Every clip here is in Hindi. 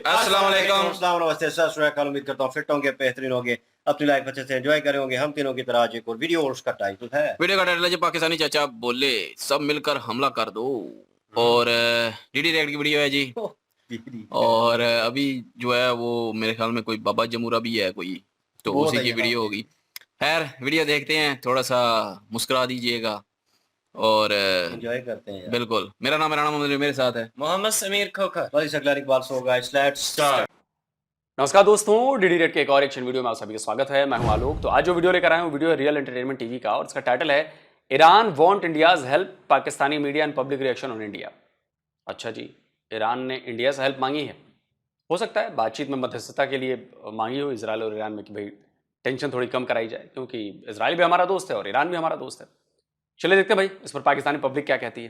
अस्सलाम वालेकुम। नमस्ते, सत श्री अकाल। उम्मीद करता हूँ फिट होंगे, बेहतरीन होंगे, अपनी लाइफ अच्छे से एंजॉय करे होंगे। हम तीनों की तरह आज एक और वीडियो और उसका टाइटल है वीडियो का टाइटल है जी पाकिस्तानी चाचा बोले सब मिलकर हमला कर दो। और डीडी रेड की वीडियो है जी। और अभी जो है वो मेरे ख्याल में कोई बाबा जमूरा भी है कोई, तो बहुत उसी है की ये। हाँ, वीडियो होगी। खैर वीडियो देखते हैं, थोड़ा सा मुस्कुरा दीजिएगा। और एंजॉय करते हैं यार। बिल्कुल, मेरा नाम राणा मोहम्मद, मेरे साथ है मोहम्मद समीर खोखर। बड़ी सकलार Iqbal so guys, let's start. नमस्कार दोस्तों, डीडी रेड के एक और एक्शन वीडियो में आप सभी का स्वागत है। मैं हूं आलोक। तो आज जो वीडियो लेकर आया हूं, वीडियो है रियल एंटरटेनमेंट टीवी का और इसका टाइटल है Iran want India's help, Pakistani media and public reaction on India. अच्छा जी, ईरान ने इंडिया से हेल्प मांगी है। हो सकता है बातचीत में मध्यस्थता के लिए मांगी हो इजराइल और ईरान में कि भाई टेंशन थोड़ी कम कराई जाए, क्योंकि इजराइल भी हमारा दोस्त है और ईरान भी हमारा दोस्त है। चलिए देखते हैं भाई इस पर पाकिस्तानी पब्लिक क्या कहती है।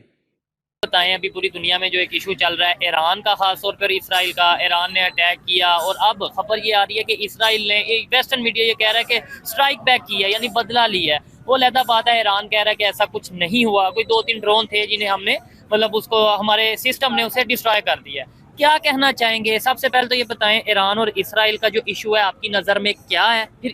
बताएं, अभी पूरी दुनिया में जो एक इशू चल रहा है ईरान का, खासतौर पर इसराइल का। ईरान ने अटैक किया और अब खबर ये आ रही है कि इसराइल ने, वेस्टर्न मीडिया ये कह रहा है कि स्ट्राइक बैक की है, यानी बदला लिया है। वो अलहदा बात है, ईरान कह रहा है कि ऐसा कुछ नहीं हुआ। कोई 2-3 ड्रोन थे जिन्हें हमने, मतलब उसको हमारे सिस्टम ने उसे डिस्ट्रॉय कर दिया। क्या कहना चाहेंगे? सबसे पहले तो ये बताएं, ईरान और इसराइल का जो इशू है आपकी नज़र में क्या है? फिर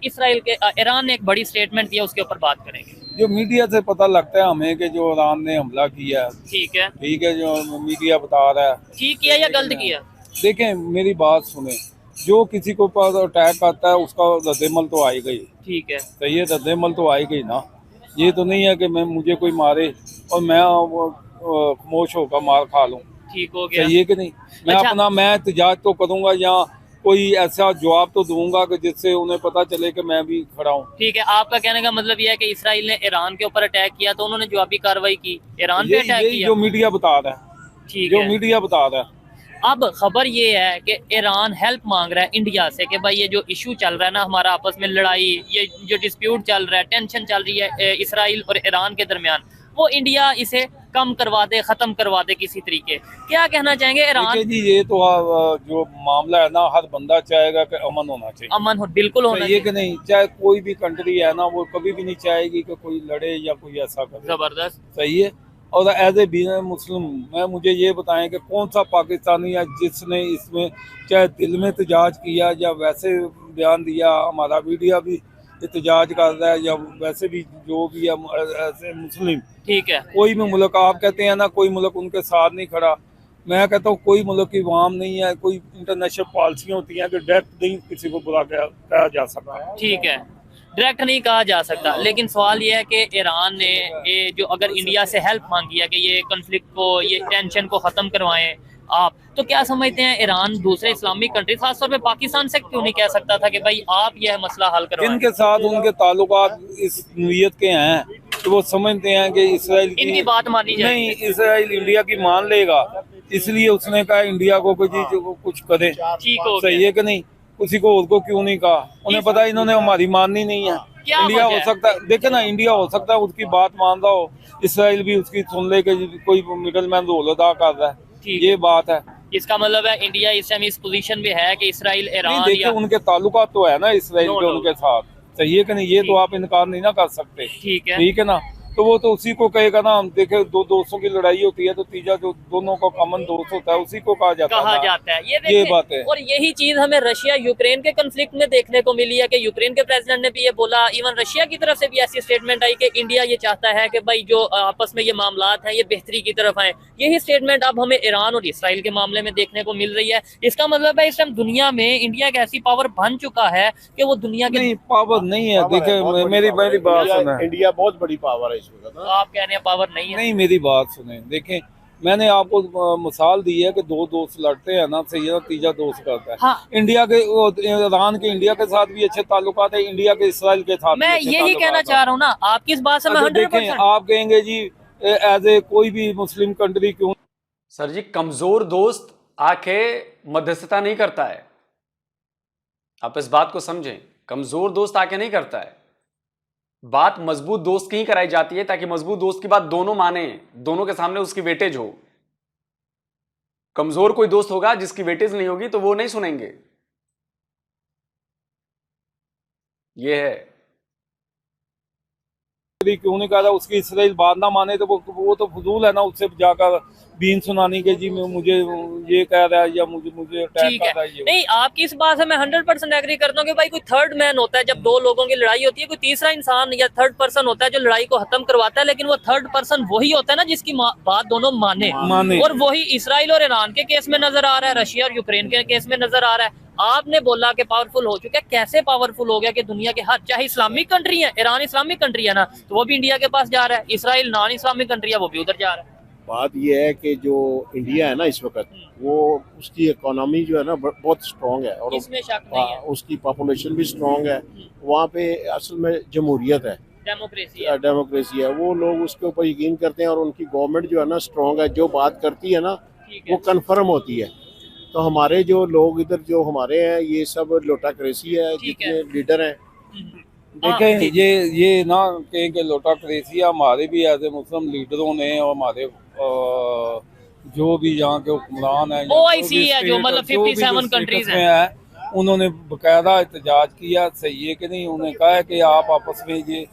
ईरान ने एक बड़ी स्टेटमेंट दिया, उसके ऊपर बात करेंगे। जो मीडिया से पता लगता है हमें कि जो ईरान ने हमला किया है, ठीक है, जो मीडिया बता रहा है, ठीक किया या गलत किया? देखें मेरी बात सुने। जो किसी को पर अटैक आता है उसका रद्देमल तो आई गई, ठीक है, तो ये रद्देमल तो आई गई ना। ये तो नहीं है कि मुझे कोई मारे और मैं खामोश होकर मार खा लूँ। ठीक हो गया। सही है कि नहीं? मैं अच्छा। अपना मैं एहतजाज तो करूँगा या कोई ऐसा जवाब तो दूंगा कि जिससे उन्हें पता चले कि मैं भी खड़ा हूँ। ठीक है, आपका कहने का मतलब यह है कि इसराइल ने ईरान के ऊपर अटैक किया तो उन्होंने जवाबी कार्रवाई की, ईरान पे अटैक किया। जो मीडिया बता रहा है, ठीक जो है। मीडिया बता रहा है। अब खबर ये है कि ईरान हेल्प मांग रहा है इंडिया से कि भाई ये जो इशू चल रहा है ना, हमारा आपस में लड़ाई, ये जो डिस्प्यूट चल रहा है, टेंशन चल रही है इसराइल और ईरान के दरमियान, वो इंडिया इसे कम करवा दे, खत्म करवा दे किसी तरीके। क्या कहना चाहेंगे ईरान? जी ये तो जो मामला है ना, हर बंदा चाहेगा कि अमन होना चाहिए। अमन हो, बिल्कुल होना चाहिए चाहिए कि नहीं? चाहे कोई भी कंट्री है ना, वो कभी भी नहीं चाहेगी कि कोई लड़े या कोई ऐसा करे। जबरदस्त। सही है। और एज ए बीइंग मुस्लिम, मैं मुझे ये बताएं कि कौन सा पाकिस्तानी है जिसने इसमें चाहे दिल में एहतजाज किया या वैसे बयान दिया। हमारा मीडिया भी एहतजाज कर रहा है या वैसे भी जो भी है ऐसे मुस्लिम, ठीक है, कोई भी मुल्क, आप कहते हैं ना कोई मुल्क उनके साथ नहीं खड़ा, मैं कहता हूँ कोई मुल्क की अवाम नहीं है, कोई इंटरनेशनल पॉलिसियाँ होती हैं कि डायरेक्ट नहीं किसी को बुरा कहा जा सकता। ठीक है, डायरेक्ट नहीं कहा जा सकता। लेकिन सवाल ये है कि ईरान ने ये जो अगर इंडिया से हेल्प मांगी है कि ये कॉन्फ्लिक्ट को, ये टेंशन को ख़त्म करवाएं आप, तो क्या समझते हैं ईरान दूसरे इस्लामिक कंट्री, खासतौर पे पाकिस्तान से क्यों नहीं कह सकता था कि भाई आप यह मसला हल करवाएं? इनके साथ उनके ताल्लुकात इस नीयत के हैं कि वो समझते हैं कि इसराइल इनकी बात मानी जाए। नहीं, इसराइल इंडिया की मान लेगा, इसलिए उसने कहा इंडिया को कोई चीज कुछ करे। ठीक हो सही गया। है कि नहीं? किसी को और को क्यों नहीं कहा? उन्हें पता है इन्होंने हमारी माननी नहीं है। क्या इंडिया वजह हो है? सकता है, देखे ना, इंडिया हो सकता है उसकी बात मान रहा हो, इसराइल भी उसकी सुन ले कि कोई मिडल मैन रोल अदा कर रहा है। ठीक ये बात है। इसका मतलब है इंडिया इस टाइम इस पोजीशन में है कि इसराइल नहीं, ईरान देखिए या उनके ताल्लुकात तो है ना इसराइल नो के डाउट। उनके साथ। सही है कि नहीं? ये तो आप इनकार नहीं ना कर सकते। ठीक है, ठीक है ना? तो वो तो उसी को कहेगा ना। हम देखे दो दोस्तों की लड़ाई होती है तो तीजा जो दोनों का कॉमन दोस्त होता है उसी को कहा जाता है। ये ये बात है। और यही चीज हमें रशिया यूक्रेन के कन्फ्लिक्ट में देखने को मिली है कि यूक्रेन के प्रेसिडेंट ने भी ये बोला, इवन रशिया की तरफ से भी ऐसी स्टेटमेंट आई कि इंडिया ये चाहता है कि भाई जो आपस में ये मामलात हैं ये बेहतरी की तरफ आए। यही स्टेटमेंट अब हमें ईरान और इसराइल के मामले में देखने को मिल रही है। इसका मतलब है इस टाइम दुनिया में इंडिया एक ऐसी पावर बन चुका है कि वो दुनिया के नहीं, पावर नहीं है। देखे मेरी बात सुना, इंडिया बहुत बड़ी पावर है इस वक्त। आप कह रहे हैं पावर नहीं है। नहीं, मेरी बात सुने। देखें मैंने आपको मिसाल दी है कि दो दोस्त लड़ते हैं ना, सही है, तीजा दोस्त करता है। हाँ। इंडिया के ईरान के इंडिया के साथ भी अच्छे ताल्लुकात है, इंडिया के इसराइल के साथ मैं यही कहना चाह रहा हूँ ना, आपकी इस बात से मैं 100%। देखें आप कहेंगे जी एज ए कोई भी मुस्लिम कंट्री क्यों। सर जी, कमजोर दोस्त आके मध्यस्थता नहीं करता है, आप इस बात को समझें। कमजोर दोस्त आके नहीं करता है, बात मजबूत दोस्त की ही कराई जाती है ताकि मजबूत दोस्त की बात दोनों माने, दोनों के सामने उसकी वेटेज हो। कमजोर कोई दोस्त होगा जिसकी वेटेज नहीं होगी तो वो नहीं सुनेंगे। ये है। बकरी क्यों नहीं काटा, उसकी इसराइल बात ना माने तो वो तो फजूल है ना, उससे जाकर बीन सुनानी के जी मुझे ये कह रहा है या मुझे अटैक ठीक कर है। रहा है ये। नहीं, आपकी इस बात से मैं 100% एग्री करता हूँ कि भाई कोई थर्ड मैन होता है जब दो लोगों की लड़ाई होती है, कोई तीसरा इंसान या थर्ड पर्सन होता है जो लड़ाई को खत्म करवाता है, लेकिन वो थर्ड पर्सन वही होता है ना जिसकी बात दोनों माने। और वही इसराइल और ईरान के केस में नजर आ रहा है, रशिया और यूक्रेन के केस में नजर आ रहा है। आपने बोला कि पावरफुल हो चुका है, कैसे पावरफुल हो गया कि दुनिया के हर, चाहे इस्लामिक कंट्री है, ईरान इस्लामिक कंट्री है ना, तो वो भी इंडिया के पास जा रहा है, इसराइल नॉन इस्लामिक कंट्री है वो भी उधर जा रहा है। बात यह है कि जो इंडिया है ना इस वक्त, वो उसकी इकोनॉमी जो है ना बहुत स्ट्रांग है, और इसमें शक नहीं है, उसकी पॉपुलेशन भी स्ट्रांग है। वहाँ पे असल में जमहूरियत है, डेमोक्रेसी है, वो लोग उसके ऊपर यकीन करते हैं, और उनकी गवर्नमेंट जो है ना स्ट्रांग है, जो बात करती है ना वो कंफर्म होती है। तो हमारे जो लोग इधर जो हमारे हैं ये सब लोटाक्रेसी है, जितने लीडर हैं। देखें ये ना कहें कि लोटाक्रेसी हमारे भी ऐसे मुस्लिम लीडरों ने और हमारे जो भी यहाँ के हुक्मरान हैं, OIC है जो मतलब 57 कंट्रीज हैं, उन्होंने बकायदा एहतजाज किया। सही है कि नहीं, उन्होंने कहा है कि आप आपस में ये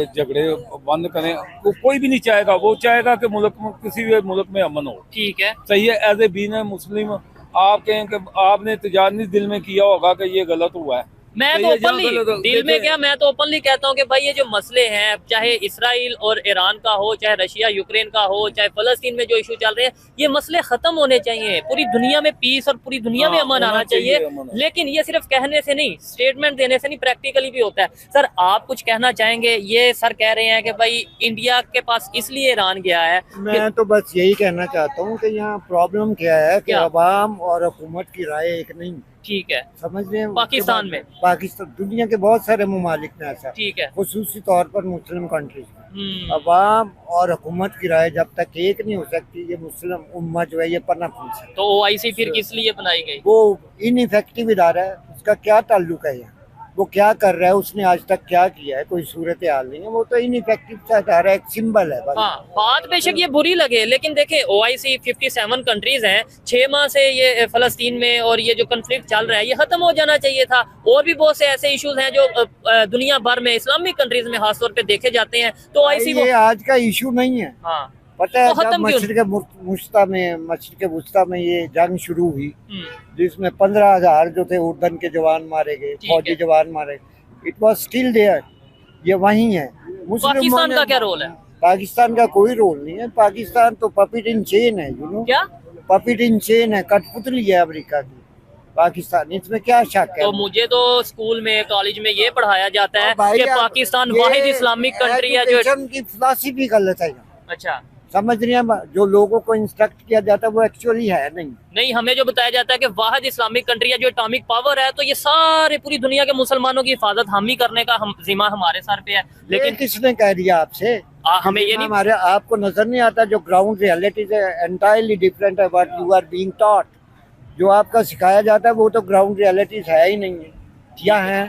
झगड़े बंद करें। कोई भी नहीं चाहेगा, वो चाहेगा कि मुल्क में किसी भी मुल्क में अमन हो। ठीक है, सही है। एज ए बीन मुस्लिम आप कहें कि आपने एहतजाज नहीं दिल में किया होगा कि ये गलत हुआ है। मैं तो ओपनली दिल में क्या, मैं तो ओपनली कहता हूँ कि भाई ये जो मसले हैं, चाहे इसराइल और ईरान का हो, चाहे रशिया यूक्रेन का हो, चाहे फलस्तीन में जो इशू चल रहे हैं, ये मसले खत्म होने चाहिए। पूरी दुनिया में पीस और पूरी दुनिया में अमन आना चाहिए। लेकिन ये सिर्फ कहने से नहीं, स्टेटमेंट देने से नहीं, प्रैक्टिकली भी होता है। सर आप कुछ कहना चाहेंगे? ये सर कह रहे हैं कि भाई इंडिया के पास इसलिए ईरान गया है। मैं तो बस यही कहना चाहता हूँ कि यहाँ प्रॉब्लम क्या है कि अवाम और हुकूमत की राय एक नहीं। ठीक है, समझ रहे हैं? पाकिस्तान में, पाकिस्तान दुनिया के बहुत सारे ममालिक में ऐसा, ठीक है, खुसूसी तौर पर मुस्लिम कंट्रीज में अवाम और हुकूमत की राय जब तक एक नहीं हो सकती, ये मुस्लिम उम्मा जो है ये पनप नहीं सकती। तो OIC फिर किस लिए बनाई गई? वो इनइफेक्टिव इदारा है, उसका क्या ताल्लुक है यहाँ, वो क्या कर रहा है, उसने आज तक क्या किया है, कोई सूरत हाल नहीं है। वो तो इनइफेक्टिव सा इदारा, एक सिंबल है बस। हाँ, बात बेशक ये बुरी लगे, लेकिन देखे OIC 57 कंट्रीज हैं, 6 माह से ये फलस्तीन में और ये जो कन्फ्लिक्ट चल रहा है ये खत्म हो जाना चाहिए था। और भी बहुत से ऐसे इश्यूज हैं जो दुनिया भर में इस्लामिक कंट्रीज में खासतौर पे देखे जाते हैं, तो OIC ये आज का इशू नहीं है। हाँ, पता है, तो जब मशरिक वुस्ता में ये जंग शुरू हुई, जिसमें 15,000 जो थे उर्दन के जवान मारे गए, फौजी जवान मारे, इट वाज स्टिल देयर, ये वही है। पाकिस्तान का क्या रोल है? पाकिस्तान का कोई रोल नहीं है। पाकिस्तान तो पपिट इन चेन है, यू नो। क्या पपिट इन चेन है, कठपुतली है अमेरिका की पाकिस्तान, इसमें क्या शक है? तो मुझे तो स्कूल में, कॉलेज में ये पढ़ाया जाता है कि पाकिस्तान वाहिद इस्लामिक कंट्री है जो की फिलॉसफी गलत है। अच्छा, समझ रहे हैं? जो लोगों को इंस्ट्रक्ट किया जाता है वो एक्चुअली है नहीं। हमें जो बताया जाता है कि वाहिद इस्लामिक कंट्री है जो एटॉमिक पावर है, तो ये सारे पूरी दुनिया के मुसलमानों की हिफाजत हम ही करने का जिम्मा हमारे सर पे है। लेकिन किसने कह दिया आपसे? हमें ये नहीं, हमारे आपको नजर नहीं आता जो ग्राउंड रियलिटी से एंटायरली डिफरेंट है what you are being taught. जो आपका सिखाया जाता है वो तो ग्राउंड रियलिटीज है ही नहीं है। क्या है?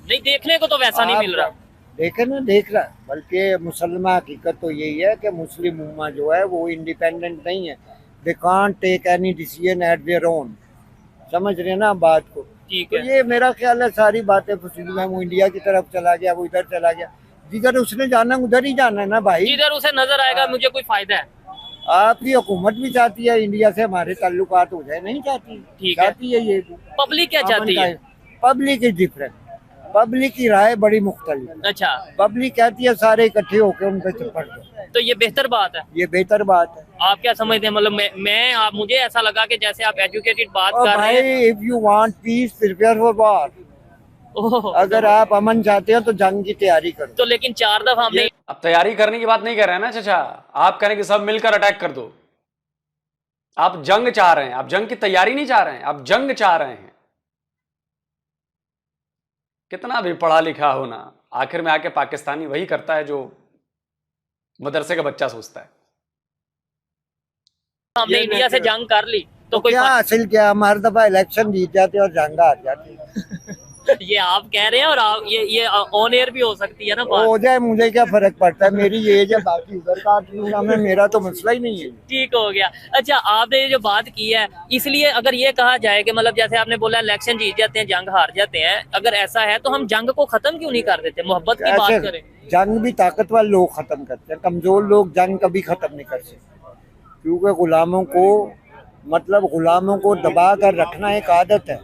नहीं, देखने को तो वैसा नहीं मिल रहा। देख रहा, बल्कि मुसलमान हकीकत तो यही है कि मुस्लिम उम्मा जो है वो इंडिपेंडेंट नहीं है। They can't take any decision at their own. समझ रहे ना बात को? ठीक है। तो ये मेरा ख्याल है सारी बातें फसूल है। वो इंडिया की तरफ चला गया, वो इधर चला गया, जिधर उसने जाना उधर ही जाना है ना भाई। जिधर उसे नजर आएगा मुझे कोई फायदा है। आपकी हुकूमत भी चाहती है इंडिया से हमारे ताल्लुकात हो जाए, नहीं चाहती? चाहती है। ये पब्लिक क्या चाहती है? पब्लिक इज डिफरेंट, पब्लिक की राय बड़ी मुख्तलिफ। अच्छा, पब्लिक कहती है सारे इकट्ठे होकर उन पे चप्पड़ दो, तो ये बेहतर बात है। ये बेहतर बात है। आप क्या समझते हैं? मतलब मैं मुझे ऐसा लगा कि जैसे आप एजुकेटेड बात कर रहे हैं। If you want piece prepare for war. अगर आप अमन चाहते हैं तो जंग की तैयारी करो। तो लेकिन 4 दफा हमने, अब तैयारी करने की बात नहीं कर रहे हैं ना चाचा, आप कह रहे हैं कि सब मिलकर अटैक कर दो। आप जंग चाह रहे हैं, आप जंग की तैयारी नहीं चाह रहे हैं, आप जंग चाह रहे हैं। कितना भी पढ़ा लिखा हो ना, आखिर में आके पाकिस्तानी वही करता है जो मदरसे का बच्चा सोचता है। हमने इंडिया से जंग कर ली तो कोई क्या हासिल किया? हम हर दफा इलेक्शन जीत जाते और जंग हार जाते। ये आप कह रहे हैं और आप ये ऑन एयर भी हो सकती है ना बात। हो जाए मुझे क्या फर्क पड़ता है, मेरी एज है, बाकी उधर काट लूंगा मैं, मेरा तो मसला ही नहीं है। ठीक हो गया। अच्छा, आपने ये जो बात की है, इसलिए अगर ये कहा जाए कि मतलब जैसे आपने बोला इलेक्शन जीत जाते हैं जंग हार जाते हैं, अगर ऐसा है तो हम जंग को खत्म क्यों नहीं कर देते, मोहब्बत की बात ऐसे करें। जंग भी ताकतवर लोग खत्म करते हैं, कमजोर लोग जंग कभी खत्म नहीं कर सकते, क्योंकि गुलामों को मतलब गुलामों को दबा कर रखना एक आदत है,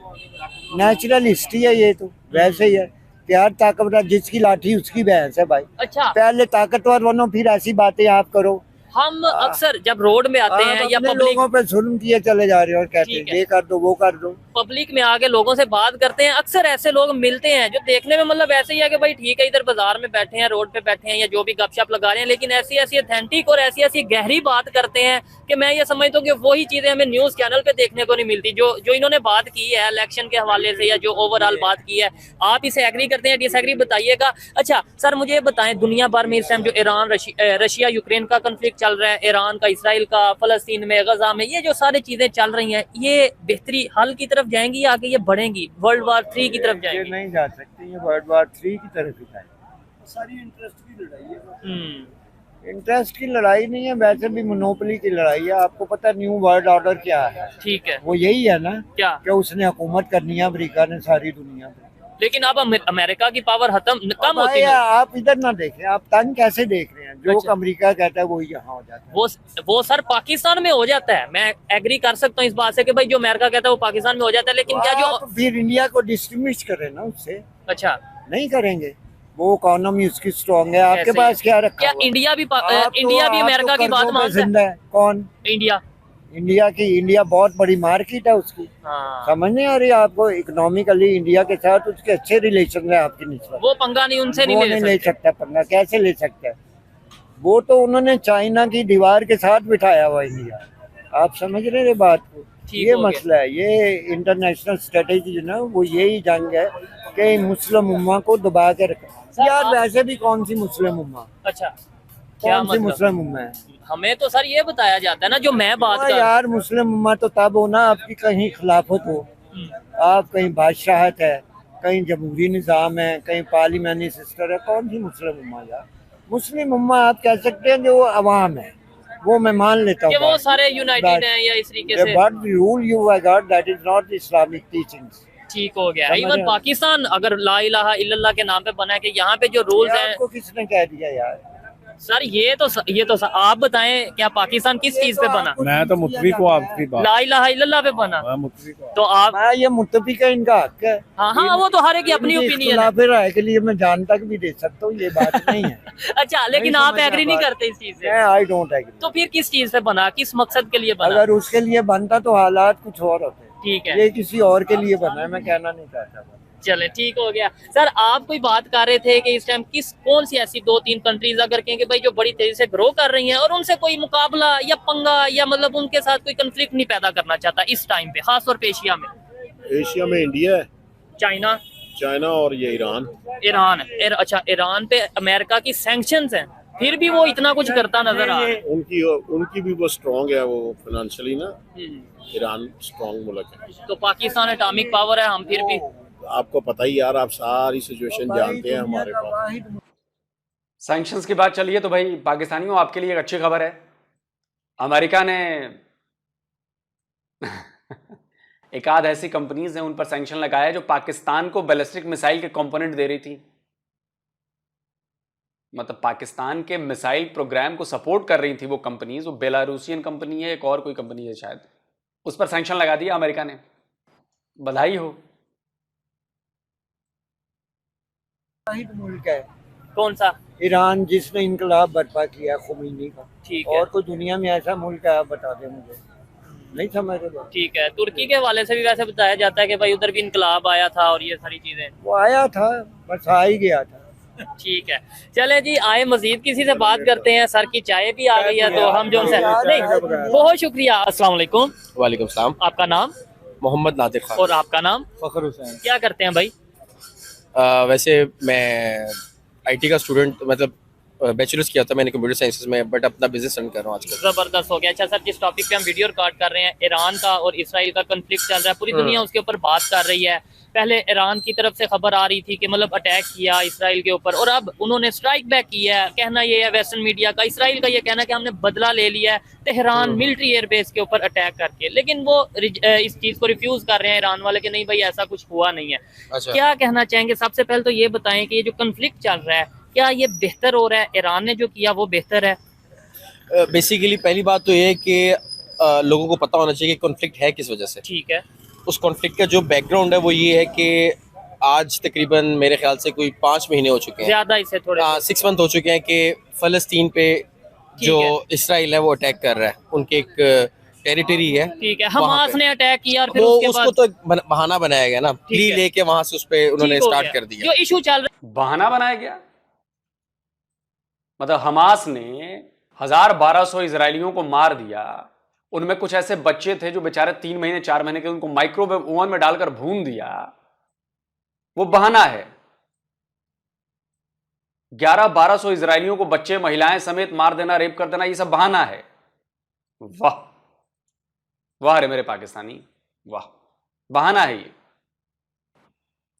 नेचुरल हिस्ट्री है ये, तो वैसे ही है कि हर ताकतवर जिसकी लाठी उसकी भैंस है भाई। अच्छा, पहले ताकतवर बनो फिर ऐसी बातें आप करो। हम अक्सर जब रोड में आते हैं या पब्लिक लोगों पे जुल्म किए चले जा रहे हो और कहते ठीक हैं है। ये कर दो वो कर दो। पब्लिक में आके लोगों से बात करते हैं, अक्सर ऐसे लोग मिलते हैं जो देखने में मतलब ऐसे ही है कि भाई ठीक है इधर बाजार में बैठे हैं, रोड पे बैठे हैं या जो भी गपशप लगा रहे हैं, लेकिन ऐसी ऐसी ऑथेंटिक और ऐसी ऐसी गहरी बात करते हैं कि मैं ये समझता हूँ कि वही चीजें हमें न्यूज चैनल पे देखने को नहीं मिलती। जो इन्होंने बात की है इलेक्शन के हवाले से या जो ओवरऑल बात की है, आप इसे एग्री करते हैं डिसएग्री बताइएगा। अच्छा सर, मुझे ये बताएं, दुनिया भर में इस टाइम जो ईरान रशिया यूक्रेन का कंफ्लिक्ट चल रहा है, ईरान का, इसराइल का, फलस्तीन में, गजा में, ये जो सारी चीजें चल रही हैं, ये बेहतरी हल की तरफ जाएंगी या आगे ये बढ़ेंगी, वर्ल्ड वार 3 की तरफ ये जाएंगी? नहीं जा सकती, ये वर्ल्ड वार 3 की तरफ ही जाएगी। सारी इंटरेस्ट की लड़ाई है। इंटरेस्ट की लड़ाई नहीं है, वैसे भी मोनोपोली की लड़ाई है। आपको पता न्यू वर्ल्ड ऑर्डर क्या है? ठीक है, वो यही है ना क्या कि उसने हुकूमत करनी है अमेरिका ने सारी दुनिया पे। लेकिन अब अमेरिका की पावर खत्म कम होती भाई है। आप इधर ना देखें, आप तंग कैसे देख रहे हैं? जो अच्छा। अमेरिका कहता है वही यहाँ हो जाता है। वो सर पाकिस्तान में हो जाता है, मैं एग्री कर सकता हूँ इस बात से कि भाई जो अमेरिका कहता है वो पाकिस्तान में हो जाता है, लेकिन क्या जो आप फिर इंडिया को डिस्टिंग्विश करें ना उससे, अच्छा नहीं करेंगे। वो इकोनॉमी उसकी स्ट्रॉन्ग है, आपके कैसे? पास क्या रखा क्या हुआ है? इंडिया भी आप इंडिया भी आप अमेरिका की बात कर्जों पे मानता है? जिंदा है। कौन? इंडिया बहुत बड़ी मार्केट है उसकी, हाँ, समझ नहीं आ रही आपको? इकोनॉमिकली इंडिया के साथ उसके अच्छे रिलेशन है आपकी निस्बत। वो पंगा नहीं उनसे वो नहीं नहीं ले ले सकते। सकता पंगा, कैसे ले सकता है? वो तो उन्होंने चाइना की दीवार के साथ बिठाया हुआ इंडिया, आप समझ रहे हैं बात को? ठीक ये हो गया। मसला है, ये इंटरनेशनल स्ट्रेटेजी जो ना वो यही जंग है कि मुस्लिम उम्मा को दबा के रखा। यार वैसे भी कौन सी मुस्लिम उम्मा, अच्छा, क्या कौन सी मतलब? मुस्लिम उम्मा है? हमें तो सर ये बताया जाता है ना, जो मैं बात हाँ कर यार, मुस्लिम उम्मा तो तब हो ना आपकी कहीं खिलाफत हो, आप कहीं बादशाहत है, कहीं जमहूरी निज़ाम है, कहीं पार्लियामेंट्री सिस्टम है। कौन सी मुस्लिम उम्मा यार? मुस्लिम उम्मा आप कह सकते हैं जो अवाम है, वो मैं मान लेता कि हूँ। वो सारे यूनाइटेड हैं या इस तरीके से। But the rule you have got, that is not the Islamic teachings. ठीक हो गया। समझ इवन रहे हो? पाकिस्तान अगर ला इलाहा इल्लल्लाह के नाम पे बना है कि यहाँ पे जो रूल्स ये हैं, आपको किसने कह दिया यार? सर ये तो आप बताएं, क्या पाकिस्तान किस चीज पे बना? मैं तो मुतफिक हूँ आपकी बात, ला इलाहा इल्लल्लाह पे बना। मैं मुतफिक हूँ। तो आप मैं ये मुत्तफिक है, इनका हक है। हाँ, वो तो हर एक की अपनी इनकी ओपिनियन है। इख्तिलाफी राय के लिए मैं जान तक भी दे सकता हूँ, ये बात नहीं है। अच्छा, लेकिन नहीं आप समझ एग्री रहा नहीं बात। करते इस चीज से? मैं आई डोंट एग्री। तो फिर किस चीज पे बना, किस मकसद के लिए बना? अगर उसके लिए बनता तो हालात कुछ और होते, ठीक है, ये किसी और के लिए बना है, मैं कहना नहीं चाहता। चले ठीक हो गया। सर आप कोई बात कर रहे थे कि इस टाइम कौन सी ऐसी 2-3 कंट्रीज अगर कहें कि भाई जो बड़ी तेजी से ग्रो कर रही हैं और उनसे कोई मुकाबला या पंगा या मतलब उनके साथ कोई कंफ्लिक्ट नहीं पैदा करना चाहता इस टाइम पे, खास तौर पे एशिया में? एशिया में इंडिया है, चाइना और ये ईरान। ईरान है। अच्छा, ईरान पे अमेरिका की सैंक्शंस हैं, फिर भी वो इतना कुछ करता नजर आ रहा है। उनकी भी वो स्ट्रॉन्ग है, वो फाइनेंशियली ना, ईरान स्ट्रॉन्ग मुल्क है। तो पाकिस्तान एटॉमिक पावर है, हम फिर भी आपको पता ही यार, आप सारी सिचुएशन जानते हैं हमारे पास। सैंक्शंस की बात चलिए तो भाई पाकिस्तानियों, आपके लिए एक अच्छी खबर है। अमेरिका ने एक आध ऐसी कंपनीज हैं उन पर सैंक्शन लगाया जो पाकिस्तान को बैलिस्टिक मिसाइल के कंपोनेंट दे रही थी, मतलब पाकिस्तान के मिसाइल प्रोग्राम को सपोर्ट कर रही थी वो कंपनीज। वो बेलारूसियन कंपनी है, एक और कोई कंपनी है शायद, उस पर सैंक्शन लगा दिया अमेरिका ने। बधाई हो। मुल्क है कौन सा? ईरान, जिसने इनकलाब बर्पा किया खुमैनी का। ठीक है, और कोई दुनिया में ऐसा मुल्क है आप बता दें मुझे, नहीं समझ रहे बात। ठीक है। तुर्की के हवाले से भी वैसे बताया जाता है कि भाई उधर भी इनकलाब आया था और ये सारी चीजें। वो आया था, बस आ ही गया था। ठीक है, चले जी, आए मजीद किसी से बात करते हैं। सर की चाय भी आ गई है तो हम जो उनसे नहीं, बहुत शुक्रिया। अस्सलाम वालेकुम। वालेकुम सलाम। आपका नाम? मोहम्मद नादिर खान। और आपका नाम? फखर हुसैन। क्या करते हैं भाई? वैसे मैं आईटी का स्टूडेंट, मतलब बैचलर्स किया था मैंने कंप्यूटर साइंसेस में, बट अपना बिजनेस रन कर रहा हूँ आजकल। जबरदस्त हो गया। अच्छा सर, जिस टॉपिक पे हम वीडियो रिकॉर्ड कर रहे हैं, ईरान का और इसराइल का कन्फ्लिक्ट चल रहा है, पूरी दुनिया उसके ऊपर बात कर रही है। पहले ईरान की तरफ से खबर आ रही थी कि मतलब अटैक किया इसराइल के ऊपर, और अब उन्होंने स्ट्राइक बैक किया है। कहना ये है वेस्टर्न मीडिया का, इसराइल का ये कहना है कि हमने बदला ले लिया है तेहरान मिलिट्री एयरबेस के ऊपर अटैक करके, लेकिन वो इस चीज को रिफ्यूज कर रहे हैं ईरान वाले कि नहीं भाई ऐसा कुछ हुआ नहीं है। अच्छा। क्या कहना चाहेंगे? सबसे पहले तो ये बताएं कि ये जो कन्फ्लिक्ट चल रहा है, क्या ये बेहतर हो रहा है? ईरान ने जो किया वो बेहतर है? बेसिकली पहली बात तो ये है कि लोगों को पता होना चाहिए कि कॉन्फ्लिक्ट है किस वजह से। ठीक है। उस कॉन्फ्लिक्ट का जो बैकग्राउंड है वो ये है कि आज तकरीबन मेरे ख्याल से कोई 5 महीने हो चुके हैं, ज्यादा इससे थोड़े 6 मंथ हो चुके हैं कि फ़लस्तीन पे जो इसराइल है वो अटैक कर रहा है। उनके एक टेरिटरी है, ठीक है, हमास ने अटैक किया और फिर वो उसके उसको बाद तो एक बहाना बनाया गया ना, प्ली लेके वहां से उस पे उन्होंने ठीक हो स्टार्ट गया। कर दिया। जो इशू चल रहा बहाना बनाया गया, मतलब हमास ने 1200 इजरायलियों को मार दिया। उनमें कुछ ऐसे बच्चे थे जो बेचारे 3 महीने 4 महीने के, उनको माइक्रोवेव ओवन में डालकर भून दिया, वो बहाना है। 1200 इजरायलियों को बच्चे महिलाएं समेत मार देना, रेप कर देना, ये सब बहाना है। वाह वाह रे मेरे पाकिस्तानी, वाह, बहाना है ये।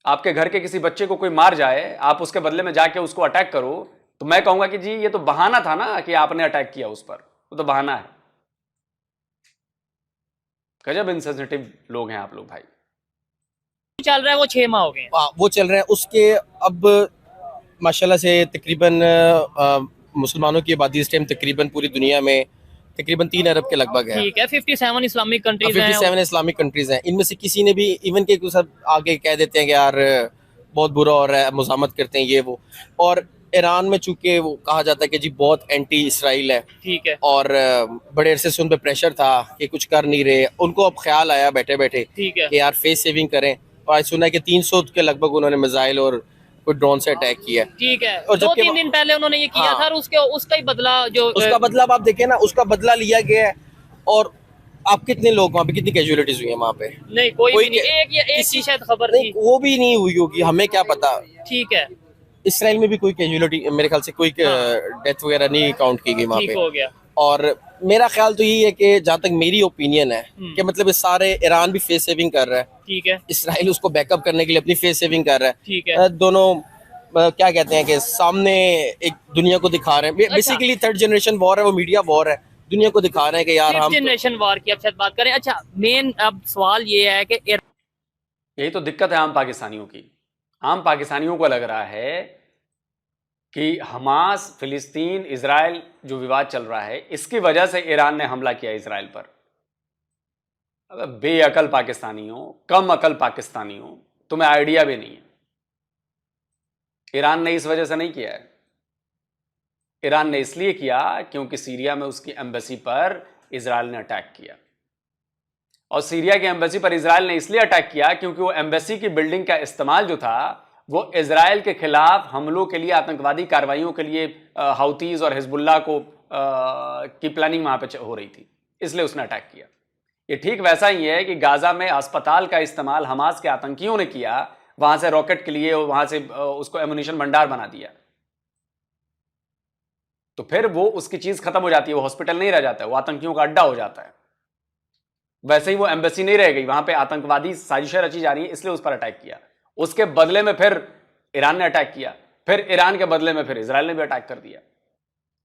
आपके घर के किसी बच्चे को कोई मार जाए, आप उसके बदले में जाके उसको अटैक करो, तो मैं कहूंगा कि जी ये तो बहाना था ना कि आपने अटैक किया उस पर, वो तो बहाना है। गजब इनसेंसिटिव लोग हैं आप लोग भाई। चल रहा है वो 6 माह हो गए। वो चल रहे हैं। उसके अब माशाल्लाह से तकरीबन मुसलमानों की आबादी इस टाइम तकरीबन पूरी दुनिया में तकरीबन 3 अरब के लगभग है। ठीक है, 57 इस्लामिक कंट्रीज हैं। 57 इस्लामिक कंट्रीज हैं। इनमें से किसी ने भी इवन के सब आगे कह देते हैं कि यार बहुत बुरा हो रहा है, मुज़ाहमत करते हैं ये वो। और ईरान में चूंकि वो कहा जाता है कि जी बहुत एंटी इसराइल है, ठीक है, और बड़े अरसे से उन पर प्रेशर था कि कुछ कर नहीं रहे। उनको अब ख्याल आया बैठे बैठे ठीक है, कि यार फेस सेविंग करें, और आज सुना है कि 300 के लगभग उन्होंने मिसाइल और कोई ड्रोन से अटैक किया। ठीक है। और जबकि 2-3 दिन पहले उन्होंने ये किया हाँ। था, और उसका ही बदला जो उसका बदला आप देखें ना, उसका बदला लिया गया है। और आप कितने लोग वहाँ पे, कितनी कैजुअलिटीज हुई है वहाँ पे? नहीं, कोई भी नहीं। एक किसी की शायद खबर नहीं, थी। वो भी नहीं हुई होगी, हमें क्या पता। ठीक है, इसराइल में भी कोई कैजुअलिटी मेरे ख्याल से कोई डेथ वगैरह नहीं काउंट की गई वहाँ ठीक पे। हो गया। और मेरा ख्याल तो यही है कि जहाँ तक मेरी ओपिनियन है कि मतलब इस सारे ईरान भी फेस सेविंग कर रहा है, ठीक है, इसराइल उसको बैकअप करने के लिए अपनी फेस सेविंग कर रहा है। ठीक है। दोनों क्या कहते हैं कि सामने एक दुनिया को दिखा रहे हैं। बेसिकली 3rd जनरेशन वॉर है, वो मीडिया वॉर है। दुनिया को दिखा रहे हैं कि यार हम जनरेशन वार की अब शायद बात करें। अच्छा, मेन अब सवाल ये है कि यही तो दिक्कत है आम पाकिस्तानियों की। आम पाकिस्तानियों को लग रहा है कि हमास, फिलिस्तीन, इजराइल जो विवाद चल रहा है, इसकी वजह से ईरान ने हमला किया इजराइल पर। अबे बेअकल पाकिस्तानियों, कम अकल पाकिस्तानियों, तुम्हें आइडिया भी नहीं है। ईरान ने इस वजह से नहीं किया है। ईरान ने इसलिए किया क्योंकि सीरिया में उसकी एम्बेसी पर इजराइल ने अटैक किया। और सीरिया की एम्बेसी पर इजराइल ने इसलिए अटैक किया क्योंकि वो एम्बेसी की बिल्डिंग का इस्तेमाल जो था वो इजराइल के खिलाफ हमलों के लिए, आतंकवादी कार्रवाइयों के लिए हाउतीज और हिजबुल्लाह को की प्लानिंग वहां पे हो रही थी, इसलिए उसने अटैक किया। ये ठीक वैसा ही है कि गाजा में अस्पताल का इस्तेमाल हमास के आतंकियों ने किया, वहां से रॉकेट के लिए, वहां से उसको एमुनिशन भंडार बना दिया। तो फिर वो उसकी चीज खत्म हो जाती है, वो हॉस्पिटल नहीं रह जाता है, वो आतंकियों का अड्डा हो जाता है। वैसे ही वो एम्बेसी नहीं रह गई, वहां पे आतंकवादी साजिशें रची जा रही है, इसलिए उस पर अटैक किया। उसके बदले में फिर ईरान ने अटैक किया, फिर ईरान के बदले में फिर इजराइल ने भी अटैक कर दिया।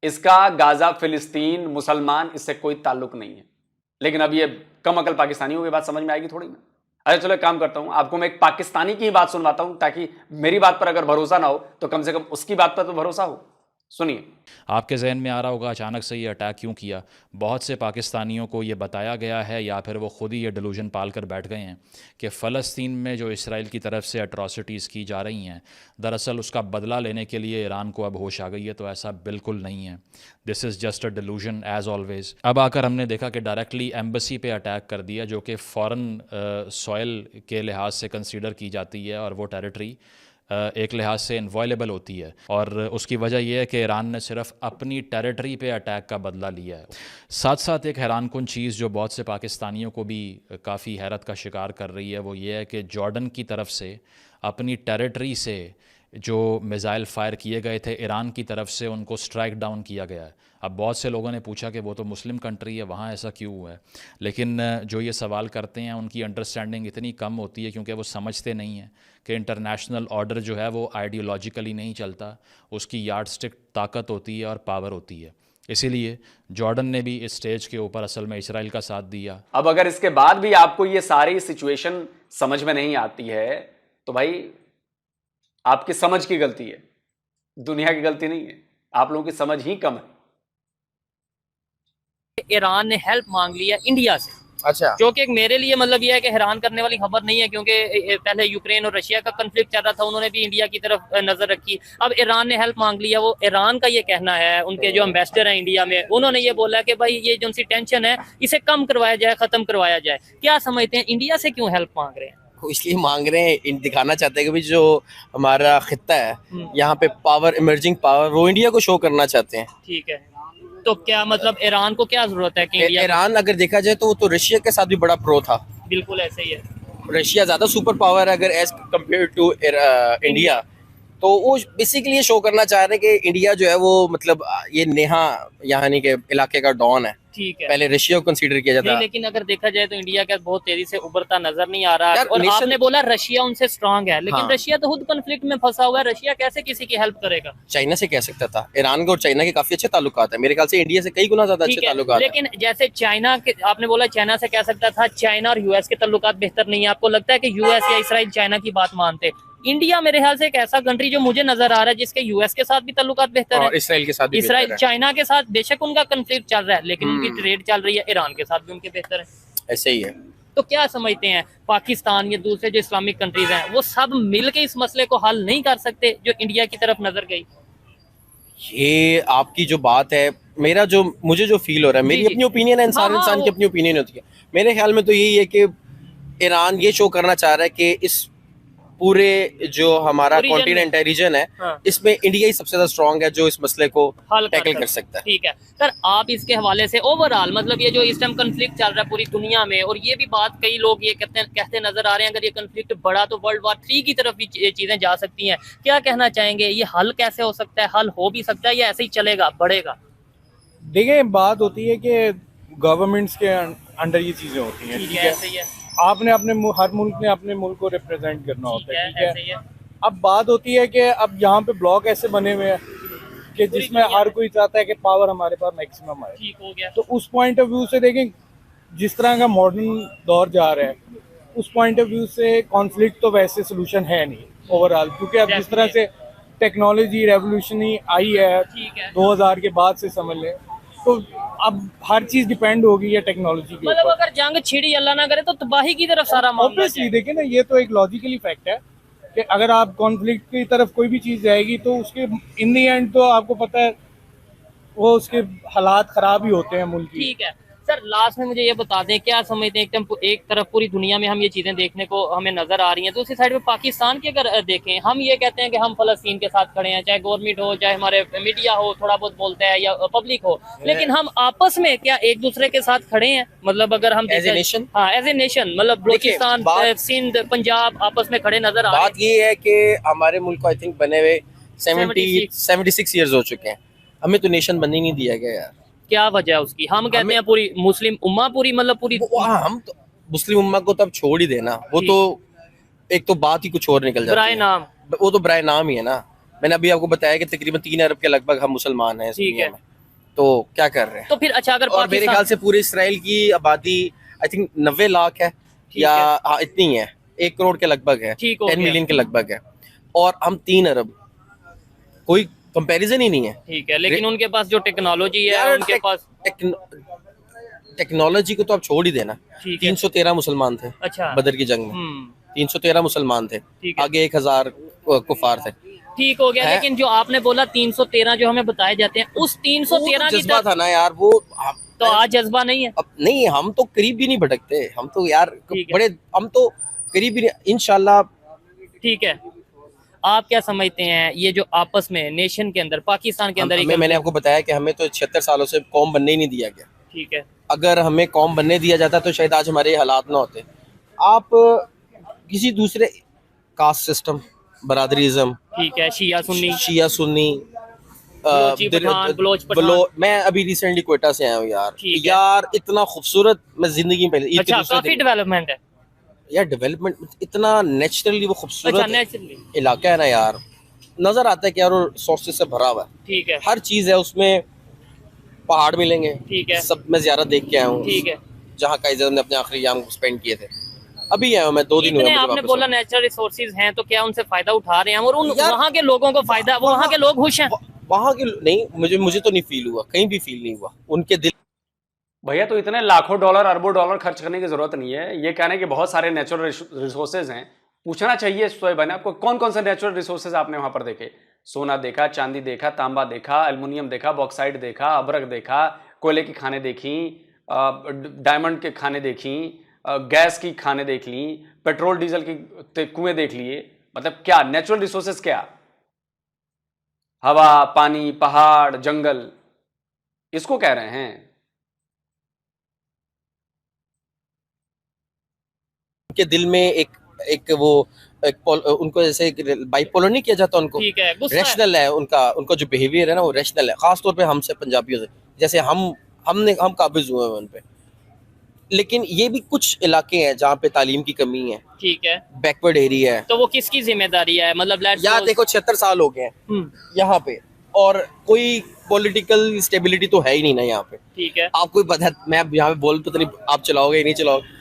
इसका गाजा, फिलिस्तीन, मुसलमान, इससे कोई ताल्लुक नहीं है। लेकिन अब ये कम अकल पाकिस्तानियों की बात समझ में आएगी थोड़ी ना। अरे चलो एक काम करता हूं, आपको मैं एक पाकिस्तानी की बात सुनवाता हूं, ताकि मेरी बात पर अगर भरोसा ना हो तो कम से कम उसकी बात पर तो भरोसा हो। सुनिए। आपके जहन में आ रहा होगा अचानक से ये अटैक क्यों किया। बहुत से पाकिस्तानियों को ये बताया गया है या फिर वो खुद ही ये डिलूजन पाल कर बैठ गए हैं कि फ़लस्तीन में जो इसराइल की तरफ से अट्रॉसिटीज़ की जा रही हैं, दरअसल उसका बदला लेने के लिए ईरान को अब होश आ गई है। तो ऐसा बिल्कुल नहीं है। This is just a delusion as always. अब आकर हमने देखा कि डायरेक्टली एम्बेसी पे अटैक कर दिया, जो कि फ़ॉरेन सॉइल के लिहाज से कंसीडर की जाती है और वो टेरिटरी एक लिहाज से इनवॉयलेबल होती है। और उसकी वजह यह है कि ईरान ने सिर्फ अपनी टेरिटरी पे अटैक का बदला लिया है। साथ साथ एक हैरानकुन चीज़ जो बहुत से पाकिस्तानियों को भी काफ़ी हैरत का शिकार कर रही है, वो ये है कि जॉर्डन की तरफ से अपनी टेरिटरी से जो मिज़ाइल फायर किए गए थे ईरान की तरफ से, उनको स्ट्राइक डाउन किया गया है। अब बहुत से लोगों ने पूछा कि वो तो मुस्लिम कंट्री है, वहाँ ऐसा क्यों हुआ है। लेकिन जो ये सवाल करते हैं उनकी अंडरस्टैंडिंग इतनी कम होती है, क्योंकि वो समझते नहीं हैं कि इंटरनेशनल ऑर्डर जो है वो आइडियोलॉजिकली नहीं चलता, उसकी यार्डस्टिक ताकत होती है और पावर होती है। इसीलिए जॉर्डन ने भी इस स्टेज के ऊपर असल में इसराइल का साथ दिया। अब अगर इसके बाद भी आपको ये सारी सिचुएशन समझ में नहीं आती है तो भाई आपकी समझ की गलती है, दुनिया की गलती नहीं है, आप लोगों की समझ ही कम है। ईरान ने हेल्प मांग लिया इंडिया से, अच्छा, जो कि मेरे लिए मतलब ये है कि हैरान करने वाली खबर नहीं है, क्योंकि पहले यूक्रेन और रशिया का कन्फ्लिक्ट चल रहा था, उन्होंने भी इंडिया की तरफ नजर रखी। अब ईरान ने हेल्प मांग लिया। वो ईरान का ये कहना है, उनके जो एम्बेसडर हैं इंडिया में, उन्होंने ये बोला कि भाई ये जो सी टेंशन है इसे कम करवाया जाए, खत्म करवाया जाए। क्या समझते हैं इंडिया से क्यों हेल्प मांग रहे हैं? इसलिए मांग रहे हैं, दिखाना चाहते हैं कि भाई जो हमारा खित्ता है यहाँ पे पावर, इमर्जिंग पावर, वो इंडिया को शो करना चाहते हैं। ठीक है, तो क्या मतलब ईरान को क्या जरूरत है कि ईरान अगर देखा जाए तो वो तो रशिया के साथ भी बड़ा प्रो था। बिल्कुल ऐसे ही है, रशिया ज्यादा सुपर पावर है अगर एज कम्पेयर टू इंडिया, तो वो बेसिकली ये शो करना चाह रहे हैं कि इंडिया जो है वो मतलब ये नेहा यानी के इलाके का डॉन है। ठीक है, पहले रशिया को कंसीडर किया जाता है, लेकिन अगर देखा जाए तो इंडिया का बहुत तेजी से उभरता नजर नहीं आ रहा। और आपने बोला रशिया उनसे स्ट्रांग है, लेकिन रशिया तो खुद कॉन्फ्लिक्ट में फंसा हुआ है, रशिया कैसे किसी की हेल्प करेगा? चाइना से कह सकता था, ईरान और चाइना के काफी अच्छे ताल्लुकात है, मेरे ख्याल से इंडिया से कई गुना ज्यादा अच्छे ताल्लुकात है। लेकिन जैसे चाइना के, आपने बोला चाइना से कह सकता था, चाइना और यूएस के ताल्लुकात बेहतर नहीं है। आपको लगता है कि यूएस या इसराइल चाइना की बात मानते? इंडिया मेरे ख्याल से एक ऐसा कंट्री जो मुझे नजर आ रहा है जिसके यूएस के साथ भी ताल्लुकात बेहतर है, इसराइल के साथ भी इसराइल चाइना के साथ बेशक उनका कन्फ्लिक्ट चल रहा है, लेकिन उनकी ट्रेड चल रही है, ईरान के साथ भी उनके बेहतर है। ऐसे ही है। तो क्या समझते हैं, पाकिस्तान या दूसरे जो इस्लामिक कंट्रीज हैं वो सब मिलके इस मसले को हल नहीं कर सकते जो इंडिया की तरफ नजर गई? ये आपकी जो बात है, मेरा जो मुझे जो फील हो रहा है, मेरी अपनी ओपिनियन है, इंसान की अपनी ओपिनियन होती है। मेरे ख्याल में तो यही है कि ईरान ये शो करना चाह रहा है कि इस पूरे जो हमारा कॉन्टिनेंट है, रीजन है, इसमें इंडिया ही सबसे ज्यादा स्ट्रांग है जो इस मसले को टैकल कर सकता है। ठीक है सर, आप इसके हवाले से ओवरऑल मतलब ये जो इस टाइम कन्फ्लिक्ट चल रहा है पूरी दुनिया में, और ये भी बात कई लोग ये कहते नजर आ रहे हैं अगर ये कन्फ्लिक्ट बढ़ा तो वर्ल्ड वॉर 3 की तरफ भी चीजें जा सकती हैं, क्या कहना चाहेंगे? ये हल कैसे हो सकता है? हल हो भी सकता है या ऐसे ही चलेगा, बढ़ेगा? देखिए, बात होती है कि गवर्नमेंट्स के अंडर ये चीजें होती हैं, ठीक है। आपने अपने हर मुल्क ने अपने मुल्क को रिप्रेजेंट करना होता है, ठीक है। अब बात होती है कि अब यहाँ पे ब्लॉक ऐसे बने हुए हैं कि जिसमें हर कोई चाहता है कि पावर हमारे पास मैक्सिमम आए। ठीक हो गया। तो उस पॉइंट ऑफ व्यू से देखें, जिस तरह का मॉडर्न दौर जा रहा है, उस पॉइंट ऑफ व्यू से कॉन्फ्लिक्ट तो वैसे सोल्यूशन है नहीं ओवरऑल, क्योंकि अब जिस तरह से टेक्नोलॉजी रेवोल्यूशन आई है 2000 के बाद से समझ लें, तो अब हर चीज डिपेंड होगी है टेक्नोलॉजी के मतलब अगर जंग छिड़ी अल्लाह ना करे तो तबाही की तरफ सारा मामला। ऑब्वियसली देखिए ना, ये तो एक लॉजिकली फैक्ट है कि अगर आप कॉन्फ्लिक्ट की तरफ कोई भी चीज जाएगी तो उसके इन दी एंड तो आपको पता है वो उसके हालात खराब ही होते हैं मुल्क की। ठीक है सर, लास्ट में मुझे ये बता दें, क्या समझते हैं एक तरफ पूरी दुनिया में हम ये चीजें देखने को हमें नजर आ रही हैं, दूसरी साइड में पाकिस्तान की अगर देखें, हम ये कहते हैं कि हम फलस्तीन के साथ खड़े हैं, चाहे गवर्नमेंट हो, चाहे हमारे मीडिया हो थोड़ा बहुत बोलता है या पब्लिक हो, लेकिन हम आपस में क्या एक दूसरे के साथ खड़े हैं? मतलब अगर हम एज ए नेशन, हाँ एज ए नेशन, मतलब बलूचिस्तान, सिंध, पंजाब आपस में खड़े नजर आ रहे हैं। बात ये है कि हमारे मुल्क को आई थिंक बने हुए 76 ईयर्स हो चुके हैं, हमें तो नेशन बनने नहीं दिया गया यार। क्या वजह है उसकी? हम कहते हैं पूरी मुस्लिम उम्मा पूरी मतलब पूरी, हम तो मुस्लिम उम्मा को तो अब छोड़ ही देना, वो तो एक तो बात ही कुछ और निकल जाती है, नाम वो तो बराए नाम ही है ना। मैंने अभी आपको बताया कि तकरीबन 3 अरब के लगभग हम मुसलमान हैं इस दुनिया में, तो क्या कर रहे हैं? तो फिर अच्छा, अगर और मेरे ख्याल से पूरे इसराइल की आबादी आई थिंक 90 लाख है या हाँ इतनी है, 1 करोड़ के लगभग है, 10 मिलियन के लगभग है, और हम 3 अरब, कोई कंपैरिजन ही नहीं है। ठीक है, लेकिन उनके पास जो टेक्नोलॉजी है, उनके पास टेक्नोलॉजी को तो आप छोड़ ही देना। 313 मुसलमान थे अच्छा बदर की जंग में, 313 मुसलमान थे, आगे 1000 कुफार थे। ठीक हो गया, लेकिन जो आपने बोला 313 जो हमें बताए जाते हैं, उस 313 की जज्बा था ना यार, वो तो आज जज्बा नहीं है। अब नहीं, हम तो करीब भी नहीं भटकते, हम तो यार बड़े, हम तो करीब भी नहीं, इंशाल्लाह। ठीक है, आप क्या समझते हैं ये जो आपस में नेशन के अंदर, पाकिस्तान के अंदर, मैंने आपको बताया कि हमें तो 76 सालों से कौम बनने ही नहीं दिया गया। ठीक है, अगर हमें कौम बनने दिया जाता तो शायद आज हमारे हालात ना होते। आप किसी दूसरे कास्ट सिस्टम, बरादरीज़म, ठीक है, शिया सुन्नी, शिया सुन्नी, बलोची पठान, बलोच पठान। मैं अभी रिसेंटली क्वेटा से आया हूँ यार। ठीक है। यार इतना खूबसूरत, मैं जिंदगी में पहले ईद के अच्छा, दूसरे काफी दिन- डेवलपमेंट है। यार डेवलपमेंट इतना नेचुरली वो अच्छा, खूबसूरत नेचुरली, इलाका है ना यार, नजर आता है कि यार वो रिसोर्सेज से भरा हुआ है, ठीक है, हर चीज है उसमें। पहाड़ मिलेंगे, ठीक है, सब मैं ज़ियारत देख के आया हूँ, ठीक है। जहाँ काइजर ने अपने आखिरी याम स्पेंड किए थे। अभी आया हूँ मैं, 2 दिन हुए इतने मुझे आपने वापस बोला आने। नेचुरल रिसोर्सेज हैं, तो क्या उनसे फायदा उठा रहे हैं और उन यार, वहाँ के लोगों को फायदा, वो वहाँ के लोग खुश हैं? वहाँ के नहीं, मुझे तो नहीं फील हुआ, कहीं भी फील नहीं हुआ उनके दिल। भैया तो इतने लाखों डॉलर अरबों डॉलर खर्च करने की जरूरत नहीं है। ये कहने के बहुत सारे नेचुरल रिसोर्सेज हैं। पूछना चाहिए शोएब भाई ने, आपको कौन कौन से नेचुरल रिसोर्सेज आपने वहां पर देखे? सोना देखा, चांदी देखा, तांबा देखा, एल्युमिनियम देखा, बॉक्साइट देखा, अबरक देखा, कोयले की खानें देखी, डायमंड के खानें देखी, गैस की खानें देख ली, पेट्रोल डीजल की कुएं देख लिए। मतलब क्या नेचुरल रिसोर्सेज? क्या हवा, पानी, पहाड़, जंगल, इसको कह रहे हैं। उनके दिल में एक वो उनको जैसे बाइपोलर नहीं किया जाता उनको, ठीक है, गुस्सा है। रैशनल है उनका जो बिहेवियर है ना, वो रैशनल है, खास तौर पे हमसे पंजाबियों से। जैसे हम काबिज हुए हैं उन पे। लेकिन ये भी कुछ इलाके हैं जहाँ पे तालीम की कमी है, ठीक है, बैकवर्ड एरिया है। तो वो किसकी जिम्मेदारी है? मतलब यार देखो 76 साल हो गए हैं यहाँ पे, और कोई पॉलिटिकल स्टेबिलिटी तो है ही नहीं ना यहाँ पे। ठीक है, आपको भी पता है, मैं यहाँ पे बोल तो नहीं, आप चलाओगे या नहीं चलाओगे,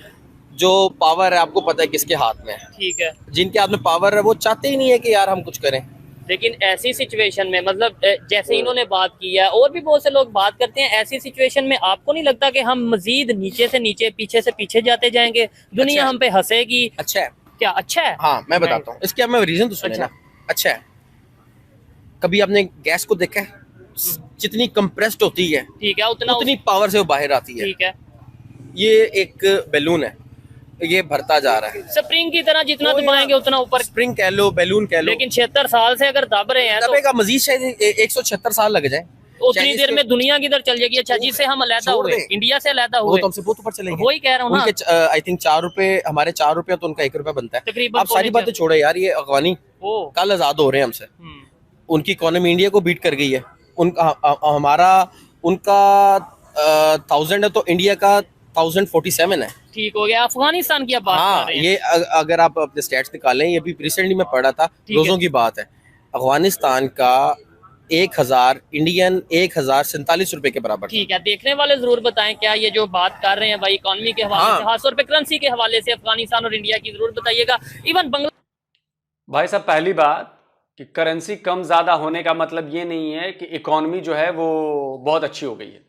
जो पावर है आपको पता है किसके हाथ में है। ठीक है। जिनके हाथ में पावर है वो चाहते ही नहीं है कि यार हम कुछ करें। लेकिन ऐसी सिचुएशन में, मतलब जैसे इन्होंने बात की है और भी बहुत से लोग बात करते हैं, ऐसी सिचुएशन में आपको नहीं लगता कि हम मजीद नीचे से नीचे, पीछे से पीछे जाते जाएंगे, दुनिया हम पे हंसेगी? अच्छा है, क्या अच्छा है? हाँ मैं बताता हूँ इसके, मैं रीजन तो सुने ना। अच्छा है, कभी आपने गैस को देखा है? जितनी कंप्रेस्ड होती है, ठीक है, उतनी पावर से वो बाहर आती है। ठीक है, ये एक बैलून है, ये भरता जा रहा है स्प्रिंग की तरह, जितना दबाएंगे उतना ऊपर। स्प्रिंग कह लो, बैलून कह लो। लेकिन 76 साल से अगर दब रहे हैं, दबेगा मजीद, शायद 176 साल लग जाए, उतनी देर में दुनिया किधर चल जाएगी? अच्छा, जिससे हम अलहदा हुए, इंडिया से अलहदा वो हुए, तो हमसे बहुत ऊपर चलेंगे। वही कह रहा हूँ ना। उनके आई थिंक 4 रुपए, हमारे 4 रुपए तो उनका 1 रुपया बनता है तकरीबन। आप सारी बातें छोड़े यार, ये अफगानी कल आजाद हो रहे हैं हमसे, उनकी इकोनॉमी इंडिया को बीट कर गई है। उनका 1000 है तो इंडिया का 1047 है। ठीक हो गया। अफगानिस्तान की आप बात कर रहे हैं। ये अगर आप अपने स्टैट्स निकालें, ये भी रिसेंटली मैं पढ़ा था, रोजों की बात है, अफगानिस्तान का 1000 इंडियन 1047 रुपए के बराबर। ठीक है, देखने वाले जरूर बताएं क्या ये जो बात कर रहे हैं भाई इकोनॉमी के हवाले से, खासतौर पे करेंसी के हवाले से अफगानिस्तान और इंडिया की, जरूर बताइएगा। इवन बांग्ला भाई साहब, पहली बात कि करेंसी कम ज्यादा होने का मतलब ये नहीं है कि इकोनॉमी जो है वो बहुत अच्छी हो गई है।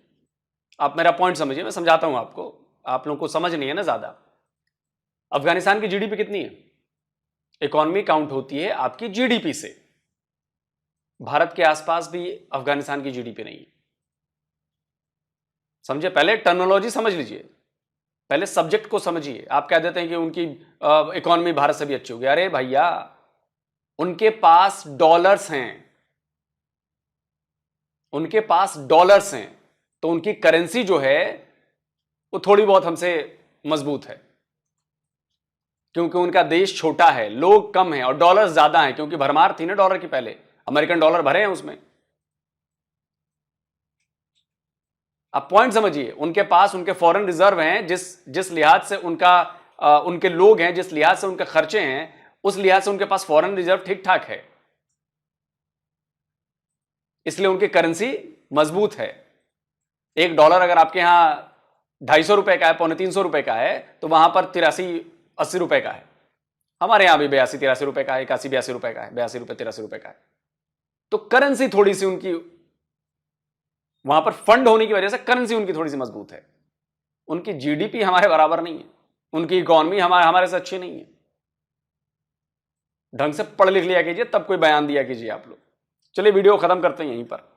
आप मेरा पॉइंट समझिए, मैं समझाता हूं आपको, आप लोगों को समझ नहीं है ना ज्यादा। अफगानिस्तान की जीडीपी कितनी है? इकोनॉमी काउंट होती है आपकी जीडीपी से। भारत के आसपास भी अफगानिस्तान की जीडीपी नहीं है। समझे? पहले टर्मिनोलॉजी समझ लीजिए, पहले सब्जेक्ट को समझिए। आप कह देते हैं कि उनकी इकोनॉमी भारत से भी अच्छी होगी। अरे भैया, उनके पास डॉलर्स हैं, उनके पास डॉलर्स हैं, तो उनकी करेंसी जो है वो थोड़ी बहुत हमसे मजबूत है, क्योंकि उनका देश छोटा है, लोग कम हैं और डॉलर्स ज्यादा हैं, क्योंकि भरमार थी ना डॉलर की। पहले अमेरिकन डॉलर भरे हैं उसमें। आप पॉइंट समझिए, उनके पास उनके फॉरेन रिजर्व हैं, जिस लिहाज से उनके लोग हैं, जिस लिहाज से उनके खर्चे हैं, उस लिहाज से उनके पास फॉरेन रिजर्व ठीक ठाक है, इसलिए उनकी करेंसी मजबूत है। एक डॉलर अगर आपके यहां 250 रुपए का है, 350 रुपए का है, तो वहां पर 83-80 रुपए का है। हमारे यहां भी 82-83 रुपए का है, 81-82 रुपए का है, 82 रुपए 83 रुपए का है। तो करेंसी थोड़ी सी उनकी, वहां पर फंड होने की वजह से करेंसी उनकी थोड़ी सी मजबूत है। उनकी जीडीपी हमारे बराबर नहीं है, उनकी इकोनॉमी हमारे से अच्छी नहीं है। ढंग से पढ़ लिख लिया कीजिए, तब कोई बयान दिया कीजिए आप लोग। चलिए वीडियो खत्म करते हैं यहीं पर।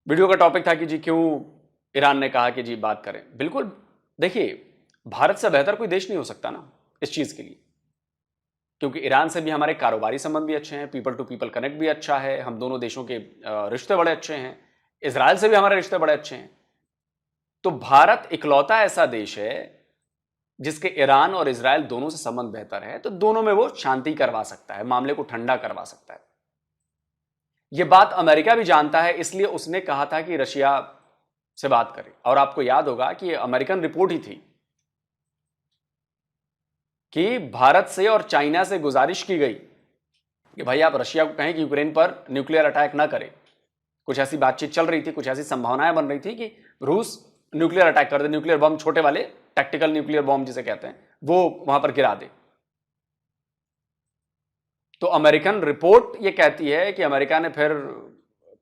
वीडियो का टॉपिक था कि जी क्यों ईरान ने कहा कि जी बात करें। बिल्कुल, देखिए, भारत से बेहतर कोई देश नहीं हो सकता ना इस चीज के लिए, क्योंकि ईरान से भी हमारे कारोबारी संबंध भी अच्छे हैं, पीपल टू पीपल कनेक्ट भी अच्छा है, हम दोनों देशों के रिश्ते बड़े अच्छे हैं, इजराइल से भी हमारे रिश्ते बड़े अच्छे हैं। तो भारत इकलौता ऐसा देश है जिसके ईरान और इजराइल दोनों से संबंध बेहतर है, तो दोनों में वो शांति करवा सकता है, मामले को ठंडा करवा सकता है। यह बात अमेरिका भी जानता है, इसलिए उसने कहा था कि रशिया से बात करें। और आपको याद होगा कि अमेरिकन रिपोर्ट ही थी कि भारत से और चाइना से गुजारिश की गई कि भाई आप रशिया को कहें कि यूक्रेन पर न्यूक्लियर अटैक ना करे। कुछ ऐसी बातचीत चल रही थी, कुछ ऐसी संभावनाएं बन रही थी कि रूस न्यूक्लियर अटैक कर दे, न्यूक्लियर बम, छोटे वाले टैक्टिकल न्यूक्लियर बम जिसे कहते हैं, वो वहां पर गिरा दे। तो अमेरिकन रिपोर्ट ये कहती है कि अमेरिका ने फिर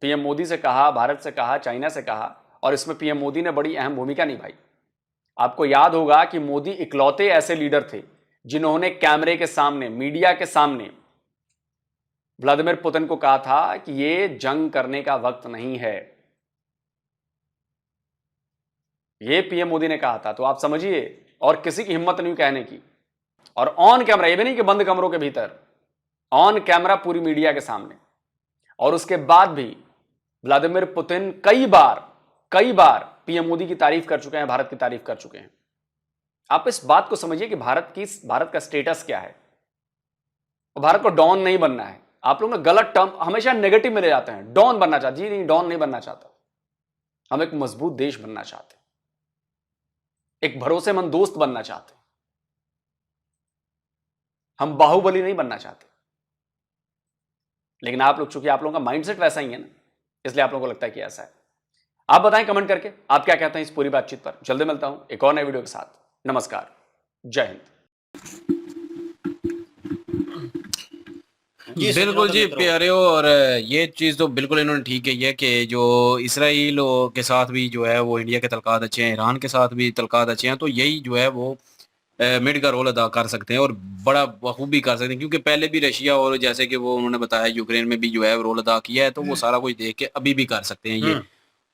पीएम मोदी से कहा, भारत से कहा, चाइना से कहा, और इसमें पीएम मोदी ने बड़ी अहम भूमिका निभाई। आपको याद होगा कि मोदी इकलौते ऐसे लीडर थे जिन्होंने कैमरे के सामने, मीडिया के सामने व्लादिमीर पुतिन को कहा था कि ये जंग करने का वक्त नहीं है। ये पीएम मोदी ने कहा था। तो आप समझिए, और किसी की हिम्मत नहीं कहने की, और ऑन कैमरा, ये भी नहीं कि बंद कमरों के भीतर, ऑन कैमरा पूरी मीडिया के सामने। और उसके बाद भी व्लादिमीर पुतिन कई बार पीएम मोदी की तारीफ कर चुके हैं, भारत की तारीफ कर चुके हैं। आप इस बात को समझिए कि भारत का स्टेटस क्या है। भारत को डॉन नहीं बनना है। आप लोग ना गलत टर्म हमेशा नेगेटिव में ले जाते हैं। डॉन बनना चाहते, जी नहीं, डॉन नहीं बनना चाहता। हम एक मजबूत देश बनना चाहते हैं, एक भरोसेमंद दोस्त बनना चाहते हैं। हम बाहुबली नहीं बनना चाहते। लेकिन आप लोग, चूंकि आप लोगों का माइंडसेट वैसा ही है ना, इसलिए आप लोगों को लगता है कि ऐसा है। आप बताएं कमेंट करके आप क्या कहते हैं इस पूरी बातचीत पर। जल्दी मिलता हूं एक और नए वीडियो के साथ। नमस्कार, जय हिंद। बिल्कुल जी प्यारे हो। और ये चीज़ तो बिल्कुल इन्होंने ठीक कही है कि जो इसराइल के साथ भी जो है वो इंडिया के तल्कात अच्छे हैं, ईरान के साथ भी तल्कात अच्छे हैं। तो यही जो है वो मिड का रोल अदा कर सकते हैं और बड़ा बखूबी कर सकते हैं, क्योंकि पहले भी रशिया और जैसे कि वो उन्होंने बताया यूक्रेन में भी जो है रोल अदा किया है, तो वो सारा कुछ देख के अभी भी कर सकते हैं ये।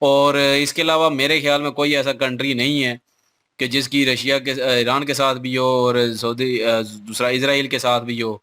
और इसके अलावा मेरे ख्याल में कोई ऐसा कंट्री नहीं है कि जिसकी रशिया के ईरान के साथ भी हो और सऊदी दूसरा इसराइल के साथ भी हो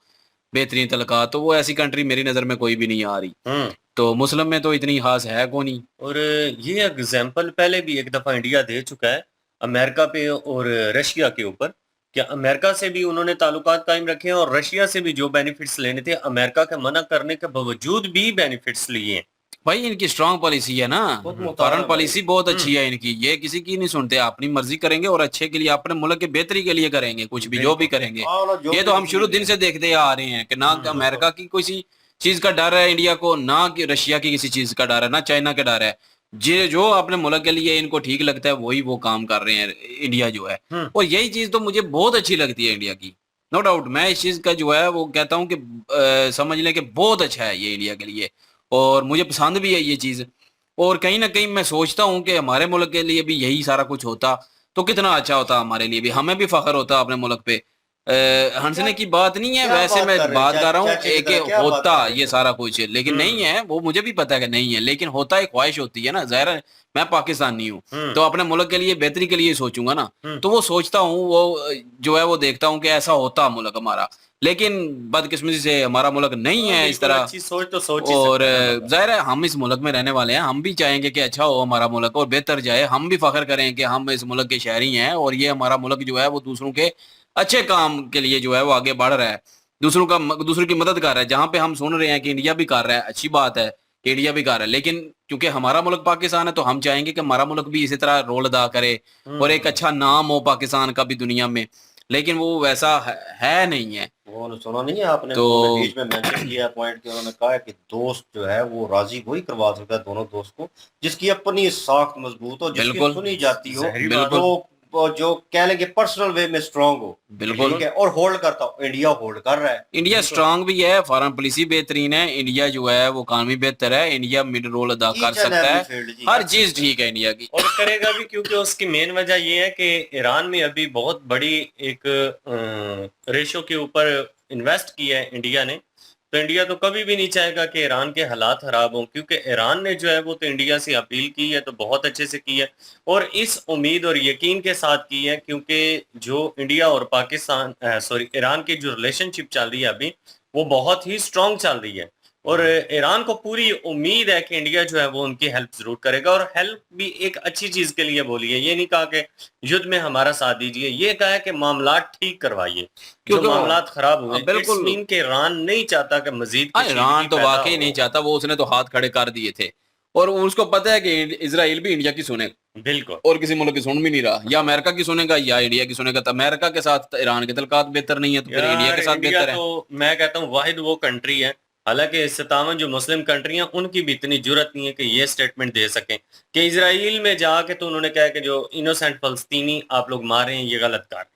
बेहतरीन तल्कात। तो वो ऐसी कंट्री मेरी नज़र में कोई भी नहीं आ रही। तो मुस्लिम में तो इतनी खास है कौन ही। और ये एग्जाम्पल पहले भी एक दफ़ा इंडिया दे चुका है अमेरिका पे और रशिया के ऊपर, क्या अमेरिका से भी उन्होंने ताल्लुकात कायम रखे हैं और रशिया से भी जो बेनिफिट्स लेने थे अमेरिका के मना करने के बावजूद भी बेनिफिट्स लिए हैं। भाई इनकी स्ट्रांग पॉलिसी है ना, फॉरेन पॉलिसी बहुत अच्छी है इनकी। ये किसी की नहीं सुनते, अपनी मर्जी करेंगे और अच्छे के लिए, अपने मुल्क के बेहतरी के लिए करेंगे कुछ भी, जो भी करेंगे। ये तो हम शुरू दिन से देखते आ रहे हैं कि ना अमेरिका की किसी चीज का डर है इंडिया को, ना कि रशिया की किसी चीज का डर है, ना चाइना का डर है। जो अपने मुल्क के लिए इनको ठीक लगता है वही वो काम कर रहे हैं इंडिया जो है। और यही चीज तो मुझे बहुत अच्छी लगती है इंडिया की, नो डाउट। मैं इस चीज का जो है वो कहता हूँ कि समझ लें कि बहुत अच्छा है ये इंडिया के लिए, और मुझे पसंद भी है ये चीज़। और कहीं ना कहीं मैं सोचता हूँ कि हमारे मुल्क के लिए भी यही सारा कुछ होता तो कितना अच्छा होता, हमारे लिए भी, हमें भी फख्र होता अपने मुल्क पे। हंसने की बात नहीं है, वैसे मैं बात कर रहा हूँ कि होता ये सारा कुछ, लेकिन नहीं है, वो मुझे भी पता है कि नहीं है, लेकिन होता एक ख्वाहिश होती है ना। ज़ाहिर है मैं पाकिस्तानी हूँ तो अपने मुल्क के लिए बेहतरी के लिए सोचूंगा ना, तो वो सोचता हूँ, वो जो है वो देखता हूँ कि ऐसा होता मुल्क हमारा। लेकिन बदकिस्मती से हमारा मुल्क नहीं है इस तरह। सोच तो सोच और जाहिर है हम इस मुल्क में रहने वाले हैं, हम भी चाहेंगे कि अच्छा हो हमारा मुल्क और बेहतर जाए। हम भी फख्र करें कि हम इस मुल्क के शहरी हैं और ये हमारा मुल्क जो है वो दूसरों के अच्छे काम के लिए जो है वो आगे बढ़ रहा है, दूसरों की मदद कर रहा है। जहाँ पे हम सुन रहे हैं कि इंडिया भी कर रहा है, अच्छी बात है कि इंडिया भी कर रहा है, लेकिन क्योंकि हमारा मुल्क पाकिस्तान है तो हम चाहेंगे कि हमारा मुल्क भी इसी तरह रोल अदा करे और एक अच्छा नाम हो पाकिस्तान का भी दुनिया में। लेकिन वो वैसा है नहीं है। वो सुना नहीं है आपने, तो बीच में मेंशन किया पॉइंट कि उन्होंने कहा है कि दोस्त जो है वो राजी वही करवा सकता है दोनों दोस्त को जिसकी अपनी साख्त मजबूत हो, जिसकी सुनी जाती हो, बिल्कुल जो कह लेंगे पर्सनल वे में स्ट्रांग हो। बिल्कुल, ठीक है। और होल्ड करता हो, इंडिया होल्ड कर रहा है, इंडिया स्ट्रांग भी है, फॉरेन पॉलिसी बेहतरीन है, इंडिया जो है वो इकॉनमी बेहतर है, इंडिया मिड रोल अदा कर सकता है, हर चीज ठीक है इंडिया की, और करेगा भी। क्योंकि उसकी मेन वजह ये है कि ईरान में अभी बहुत बड़ी एक रेशो के ऊपर इन्वेस्ट किया है इंडिया ने। तो इंडिया तो कभी भी नहीं चाहेगा कि ईरान के हालात खराब हों, क्योंकि ईरान ने जो है वो तो इंडिया से अपील की है, तो बहुत अच्छे से की है और इस उम्मीद और यकीन के साथ की है, क्योंकि जो इंडिया और पाकिस्तान ईरान की जो रिलेशनशिप चल रही है अभी वो बहुत ही स्ट्रांग चल रही है। और ईरान को पूरी उम्मीद है कि इंडिया जो है वो उनकी हेल्प जरूर करेगा, और हेल्प भी एक अच्छी चीज के लिए बोली है। ये नहीं कहा कि युद्ध में हमारा साथ दीजिए, ये कहा है कि मामलात ठीक करवाइए, जो क्योंकि मामलात खराब हुए। बिल्कुल। इट्स मीन कि ईरान नहीं चाहता कि मजीद ईरान तो वाकई नहीं चाहता, वो उसने तो हाथ खड़े कर दिए थे, और उसको पता है कि इसराइल भी इंडिया की सुनेगा, बिल्कुल, और किसी मुल्क की सुन भी नहीं रहा, या अमेरिका की सुनेगा या इंडिया की सुनेगा। तो अमेरिका के साथ ईरान के तल्लुकात बेहतर नहीं है, तो फिर इंडिया के साथ बेहतर है। तो मैं कहता हूँ वाहिद वो कंट्री है, हालांकि 57 जो मुस्लिम कंट्री हैं उनकी भी इतनी जुर्रत नहीं है कि ये स्टेटमेंट दे सकें कि इसराइल में जाके तो उन्होंने कहा कि जो इनोसेंट फलस्तीनी आप लोग मार रहे हैं ये गलत कर रहे हैं।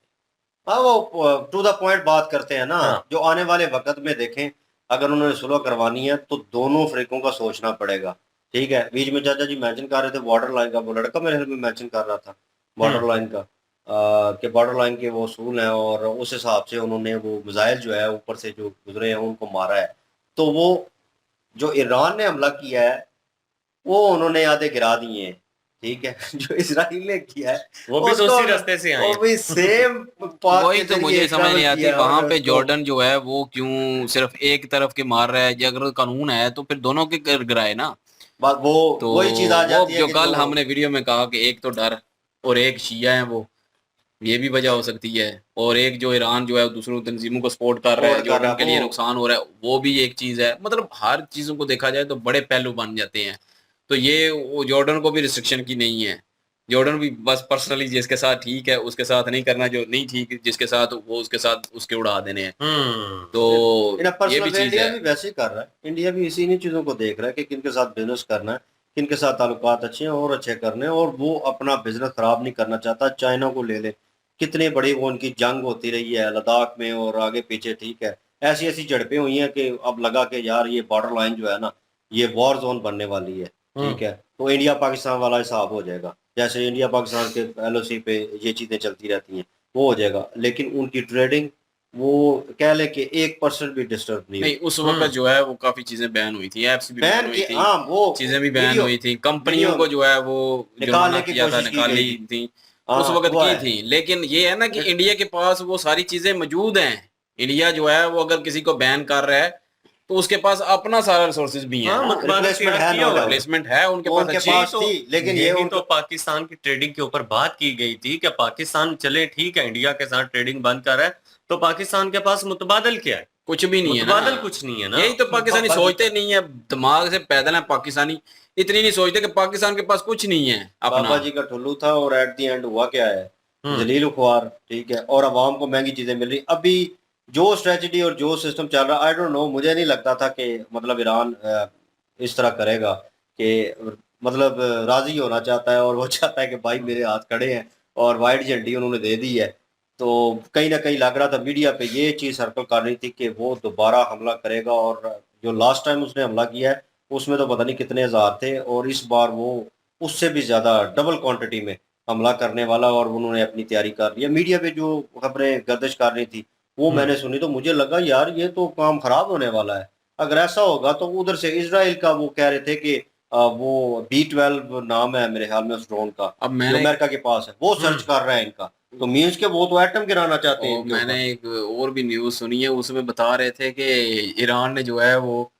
हाँ, वो टू द पॉइंट बात करते हैं ना। हाँ। जो आने वाले वक्त में देखें, अगर उन्होंने सुलह करवानी है तो दोनों फ्रीकों का सोचना पड़ेगा। ठीक है, बीच में चाचा जी मेंशन कर रहे थे बॉर्डर लाइन का, वो लड़का मेरे ख्याल में मेंशन कर रहा था बॉर्डर लाइन का, कि बॉर्डर लाइन के वो असूल हैं, और उस हिसाब से उन्होंने वो मिसाइल जो है ऊपर से जो गुजरे हैं उनको मारा है। तो वो जो ईरान ने हमला किया है वो उन्होंने आधे गिरा दिए हैं। ठीक है, जो इसराइल ने किया है वो भी तो उसी रास्ते से आए वो भी सेम वही तो मुझे समझ नहीं आती, वहां पे जॉर्डन जो है वो क्यों सिर्फ एक तरफ के मार रहा है। अगर कानून है तो फिर दोनों के गिराए ना। वो तो वही चीज आ जाती है जो कि कल हमने वीडियो में कहा कि एक तो डर और एक शिया है, वो ये भी वजह हो सकती है, और एक जो ईरान जो है दूसरों तंजीमों को सपोर्ट कर रहा है, जॉर्डन के लिए नुकसान हो रहा है, वो भी एक चीज है। मतलब हर चीजों को देखा जाए तो बड़े पहलू बन जाते हैं। तो ये वो जॉर्डन को भी रिस्ट्रिक्शन की नहीं है, जॉर्डन भी बस पर्सनली जिसके साथ ठीक है उसके साथ नहीं करना, जो नहीं ठीक जिसके साथ वो उसके साथ उसके उड़ा देने हैं। तो ये भी चीज है। भी वैसे ही कर रहा है, इंडिया भी इसी इन्हीं चीजों को देख रहा है कि किनके साथ बिजनेस करना है, किनके साथ ताल्लुकात अच्छे हैं और अच्छे करने हैं, और वो अपना बिजनेस खराब नहीं करना चाहता। चाइना को ले ले, कितनी बड़ी वो उनकी जंग होती रही है लद्दाख में और आगे पीछे। ठीक है, ऐसी ऐसी झड़पें हुई हैं कि अब लगा के यार ये बॉर्डर लाइन जो है ना ये वॉर जोन बनने वाली है। ठीक है, तो इंडिया पाकिस्तान वाला हिसाब हो जाएगा, जैसे इंडिया पाकिस्तान के LOC पे ये चीजें चलती रहती हैं वो हो जाएगा। लेकिन उनकी ट्रेडिंग वो कह ले कि 1% भी डिस्टर्ब नहीं उस वक्त जो है वो काफी चीजें बैन हुई थी, एप्स भी बैन हुई थी, वो चीजें भी बैन हुई थी, कंपनियों को जो है वो निकालने की किया था, निकाली थी उस वक्त की थी। लेकिन ये है ना कि इंडिया के पास वो सारी चीजें मौजूद हैं। इंडिया जो है वो अगर किसी को बैन कर रहा है तो उसके पास अपना सारा रिसोर्सेज भी है, रिप्लेसमेंट है उनके पास अच्छी। लेकिन ये तो पाकिस्तान की ट्रेडिंग के ऊपर बात की गई थी कि पाकिस्तान चले ठीक है इंडिया के साथ ट्रेडिंग बंद कर रहा है, तो पाकिस्तान के पास मुतबादल क्या है? कुछ भी नहीं है, मुतबादल कुछ नहीं है ना। यही तो पाकिस्तानी सोचते नहीं है, दिमाग से पैदल है पाकिस्तानी, इतनी नहीं सोचते कि पाकिस्तान के पास कुछ नहीं है अपना। बाबा जी का ठुल्लू था और एट द एंड हुआ क्या है, जलील खुआर। ठीक है, और अवाम को महंगी चीजें मिल रही। अभी जो स्ट्रेटजी और जो सिस्टम चल रहा, आई डोंट नो, मुझे नहीं लगता था कि मतलब ईरान इस तरह करेगा कि मतलब राजी होना चाहता है और वो चाहता है कि भाई मेरे हाथ खड़े हैं, और वाइट झंडी उन्होंने दे दी है। तो कहीं ना कहीं लग रहा था मीडिया पे ये चीज़ सर्कल कर रही थी कि वो दोबारा हमला करेगा, और जो लास्ट टाइम उसने हमला किया है उसमें तो पता नहीं कितने हज़ार थे, और इस बार वो उससे भी ज़्यादा डबल क्वांटिटी में हमला करने वाला, और उन्होंने अपनी तैयारी कर ली है। मीडिया पे जो खबरें गर्दिश कर रही थी वो मैंने सुनी, तो मुझे लगा यार ये तो काम खराब होने वाला है। अगर ऐसा होगा तो उधर से इजराइल का वो कह रहे थे कि वो B-12 नाम है मेरे ख्याल में उस ड्रोन का, अब जो अमेरिका के पास है, वो सर्च कर रहा है इनका, तो मीन्स के वो तो एटम गिराना चाहते हैं। मैंने एक और भी न्यूज सुनी है, उसमें बता रहे थे कि ईरान ने जो है वो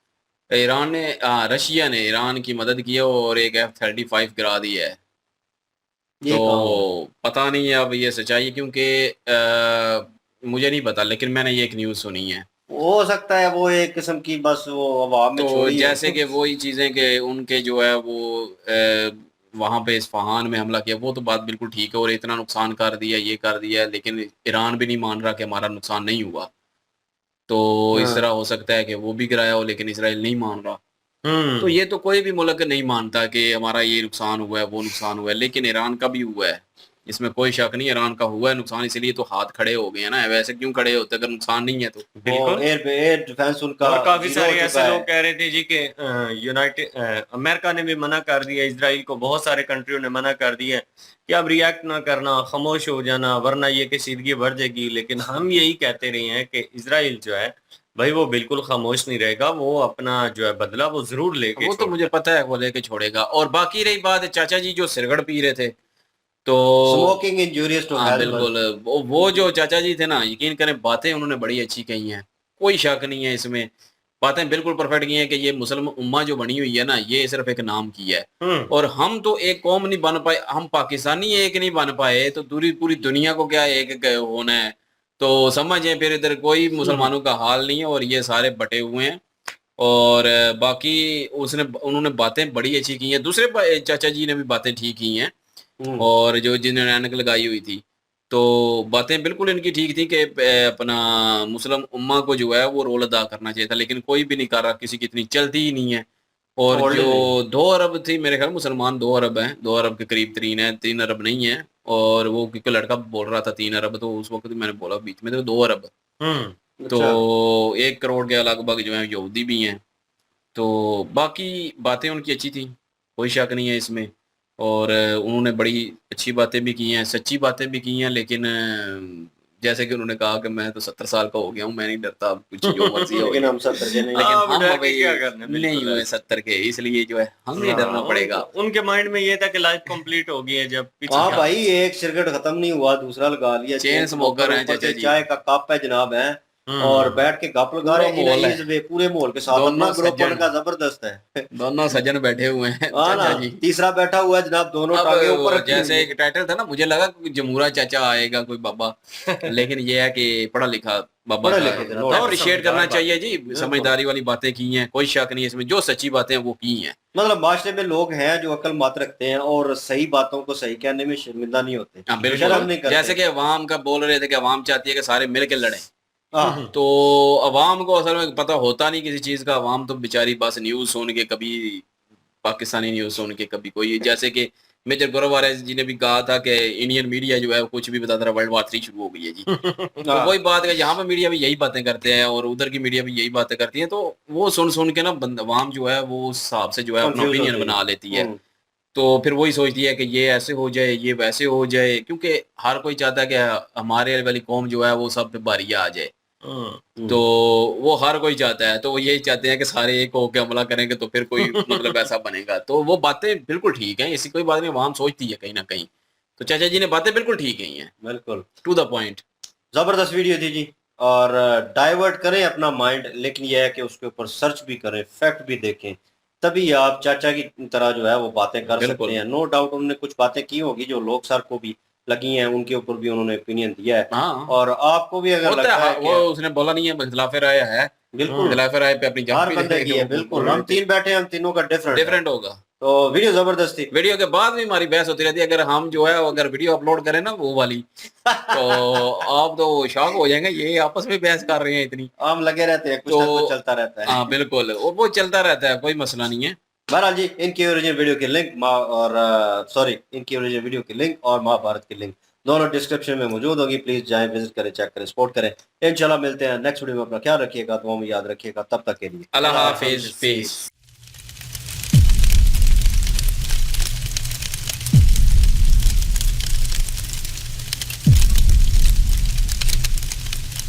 रशिया ने ईरान की मदद की है और एक F-35 गिरा दी है। तो पता नहीं है अब ये सच्चाई है, क्योंकि मुझे नहीं पता, लेकिन मैंने ये एक न्यूज सुनी है। हो सकता है वो एक किस्म की बस वो अवाम में तो जैसे कि वही चीजें कि उनके जो है वो वहां पे इस्फहान में हमला किया, वो तो बात बिल्कुल ठीक है, और इतना नुकसान कर दिया, ये कर दिया, लेकिन ईरान भी नहीं मान रहा कि हमारा नुकसान नहीं हुआ। तो इस तरह हो सकता है कि वो भी गिराया हो लेकिन इसराइल नहीं मान रहा। तो ये तो कोई भी मुल्क नहीं मानता कि हमारा ये नुकसान हुआ है, वो नुकसान हुआ है, लेकिन ईरान का भी हुआ है, इसमें कोई शक नहीं। ईरान का हुआ है नुकसान, इसलिए तो हाथ खड़े हो गए हैं ना, वैसे क्यों खड़े होते अगर नुकसान नहीं है तो। बिल्कुल, एयर डिफेंस उनका। और काफी सारे ऐसे लोग कह रहे थे जी कि अमेरिका ने भी मना कर दिया, इजराइल को बहुत सारे कंट्रियों ने मना कर दिया कि अब रिएक्ट ना करना, खामोश हो जाना, वरना ये कशीदगी बढ़ जाएगी। लेकिन हम यही कहते रहे हैं कि इजराइल जो है भाई वो बिल्कुल खामोश नहीं रहेगा, वो अपना जो है बदला वो जरूर लेके, वो तो मुझे पता है वो लेके छोड़ेगा। और बाकी रही बात चाचा जी जो सिरगड़ पी रहे थे, तो स्मोकिंग इंजूरियस टू हेल्थ, बिल्कुल वो जो चाचा जी थे ना, यकीन करें बातें उन्होंने बड़ी अच्छी कही हैं, कोई शक नहीं है इसमें बातें बिल्कुल परफेक्ट की हैं कि ये मुसलमान उम्मा जो बनी हुई है ना, ये सिर्फ एक नाम की है, और हम तो एक कौम नहीं बन पाए, हम पाकिस्तानी एक नहीं बन पाए तो पूरी दुनिया को क्या एक होना है। तो समझें फिर इधर कोई मुसलमानों का हाल नहीं है और ये सारे बटे हुए हैं। और बाकी उन्होंने बातें बड़ी अच्छी की हैं, दूसरे चाचा जी ने भी बातें ठीक की हैं, और जो जिन्होंने ऐनक लगाई हुई थी, तो बातें बिल्कुल इनकी ठीक थी कि अपना मुस्लिम उम्मा को जो है वो रोल अदा करना चाहिए था, लेकिन कोई भी नहीं कर रहा, किसी की इतनी चलती ही नहीं है। और जो 2 अरब थी, मेरे ख्याल मुसलमान 2 अरब हैं, 2 अरब के करीब तरीन है, 3 अरब नहीं है। और वो क्योंकि लड़का बोल रहा था 3 अरब, तो उस वक्त मैंने बोला बीच में तो 2 अरब। तो 1 करोड़ के लगभग जो है यहूदी भी हैं। तो बाकी बातें उनकी अच्छी थी, कोई शक नहीं है इसमें, और उन्होंने बड़ी अच्छी बातें भी की हैं, सच्ची बातें भी की हैं, लेकिन जैसे कि उन्होंने कहा कि मैं तो 70 साल का हो गया हूँ, मैं नहीं डरता, अब कुछ जो मर्जी हो। लेकिन हम 70 के नहीं, लेकिन हम अभी नहीं हुए 70 के, इसलिए जो है हमें डरना पड़ेगा। उनके माइंड में ये था कि लाइफ कंप्लीट हो गई है जब हाँ भाई, एक सिगरेट खत्म नहीं हुआ दूसरा लगा लिया, चेन स्मोकर है चाचा जी, चाय का कप है जनाब है, और बैठ के गप लगा रहे हैं पूरे माहौल के साथ। अपना ग्रुप उनका जबरदस्त है, दोनों सज्जन बैठे हुए हैं चाचा जी। तीसरा बैठा हुआ है जनाब, दोनों टांगे ऊपर। जैसे एक टाइटल था ना, मुझे लगा जमूरा चाचा आएगा कोई बाबा, लेकिन ये है कि पढ़ा लिखा बाबा का अप्रिशिएट करना चाहिए जी, समझदारी वाली बातें की हैं, कोई शक नहीं है इसमें, जो सच्ची बातें हैं वो की हैं। मतलब माशरे में लोग हैं जो अकल मत रखते हैं और सही बातों को सही कहने में शर्मिंदा नहीं होते। बिल्कुल, जैसे कि अवाम का बोल रहे थे कि अवाम चाहती है कि सारे मिल के लड़ें, तो अवाम को असल में पता होता नहीं किसी चीज का। अवाम तो बेचारी बस न्यूज सुन के, कभी पाकिस्तानी न्यूज सुन के, कभी कोई, जैसे कि मेजर गौरव जी ने भी कहा था कि इंडियन मीडिया जो है कुछ भी बताता रहा, वर्ल्ड वॉर 3 शुरू हो गई है जी। तो वही बात है, यहाँ पे मीडिया भी यही बातें करते हैं और उधर की मीडिया भी यही बातें करती है, तो वो सुन के ना अवाम जो है वो उस हिसाब से जो है अपना ओपिनियन बना लेती है। तो फिर वही सोचती है कि ये ऐसे हो जाए, ये वैसे हो जाए, क्योंकि हर कोई चाहता है कि हमारे वाली कौम जो है वो सब पे बारिया आ जाए। तो वो हर कोई चाहता है, तो वो यही चाहते हैं कि सारे एक होकर हमला करेंगे तो फिर कोई मतलब ऐसा बनेगा। तो वो बातें बिल्कुल ठीक हैं, ऐसी कोई बात नहीं, आवाम सोचती है कहीं ना कहीं। तो चाचा जी ने बातें बिल्कुल ठीक कही हैं, बिल्कुल टू द पॉइंट। जबरदस्त वीडियो थी जी, और डाइवर्ट करें अपना माइंड, लेकिन यह है कि उसके ऊपर सर्च भी करें, फैक्ट भी देखें, तभी आप चाचा की तरह जो है वो बातें कर सकते हैं। नो डाउट उन्होंने कुछ बातें की होगी जो लोग सर को भी लगी हैं, उनके ऊपर भी उन्होंने ओपिनियन दिया है। और आपको भी अगर लगता है वो उसने बोला नहीं है इख्तिलाफ राय है, बिल्कुल इख्तिलाफ राय पे अपनी हर बंदे की है, बिल्कुल हम 3 बैठे हैं, हम तीनों का डिफरेंट होगा। तो वीडियो जबरदस्त थी। वीडियो के बाद भी हमारी बहस होती रहती है, अगर हम जो है अगर वीडियो अपलोड करें ना वो वाली तो आप तो शॉक हो जाएंगे, ये आपस में बहस कर रहे हैं इतनी, हम लगे रहते हैं, कुछ ना कुछ चलता रहता है। हाँ बिल्कुल, वो चलता रहता है, कोई मसला नहीं है। बहरहाल जी, इनकी ओरिजिनल वीडियो की लिंक इनकी ओरिजिनल वीडियो की लिंक और महाभारत की लिंक दोनों डिस्क्रिप्शन में मौजूद होगी, प्लीज जाएं, विजिट करें, चेक करें, सपोर्ट करें। इंशाल्लाह मिलते हैं नेक्स्ट वीडियो में, अपना ख्याल रखिएगा, दुआ में याद रखिएगा, तब तक के लिए अल्लाह हाफिज।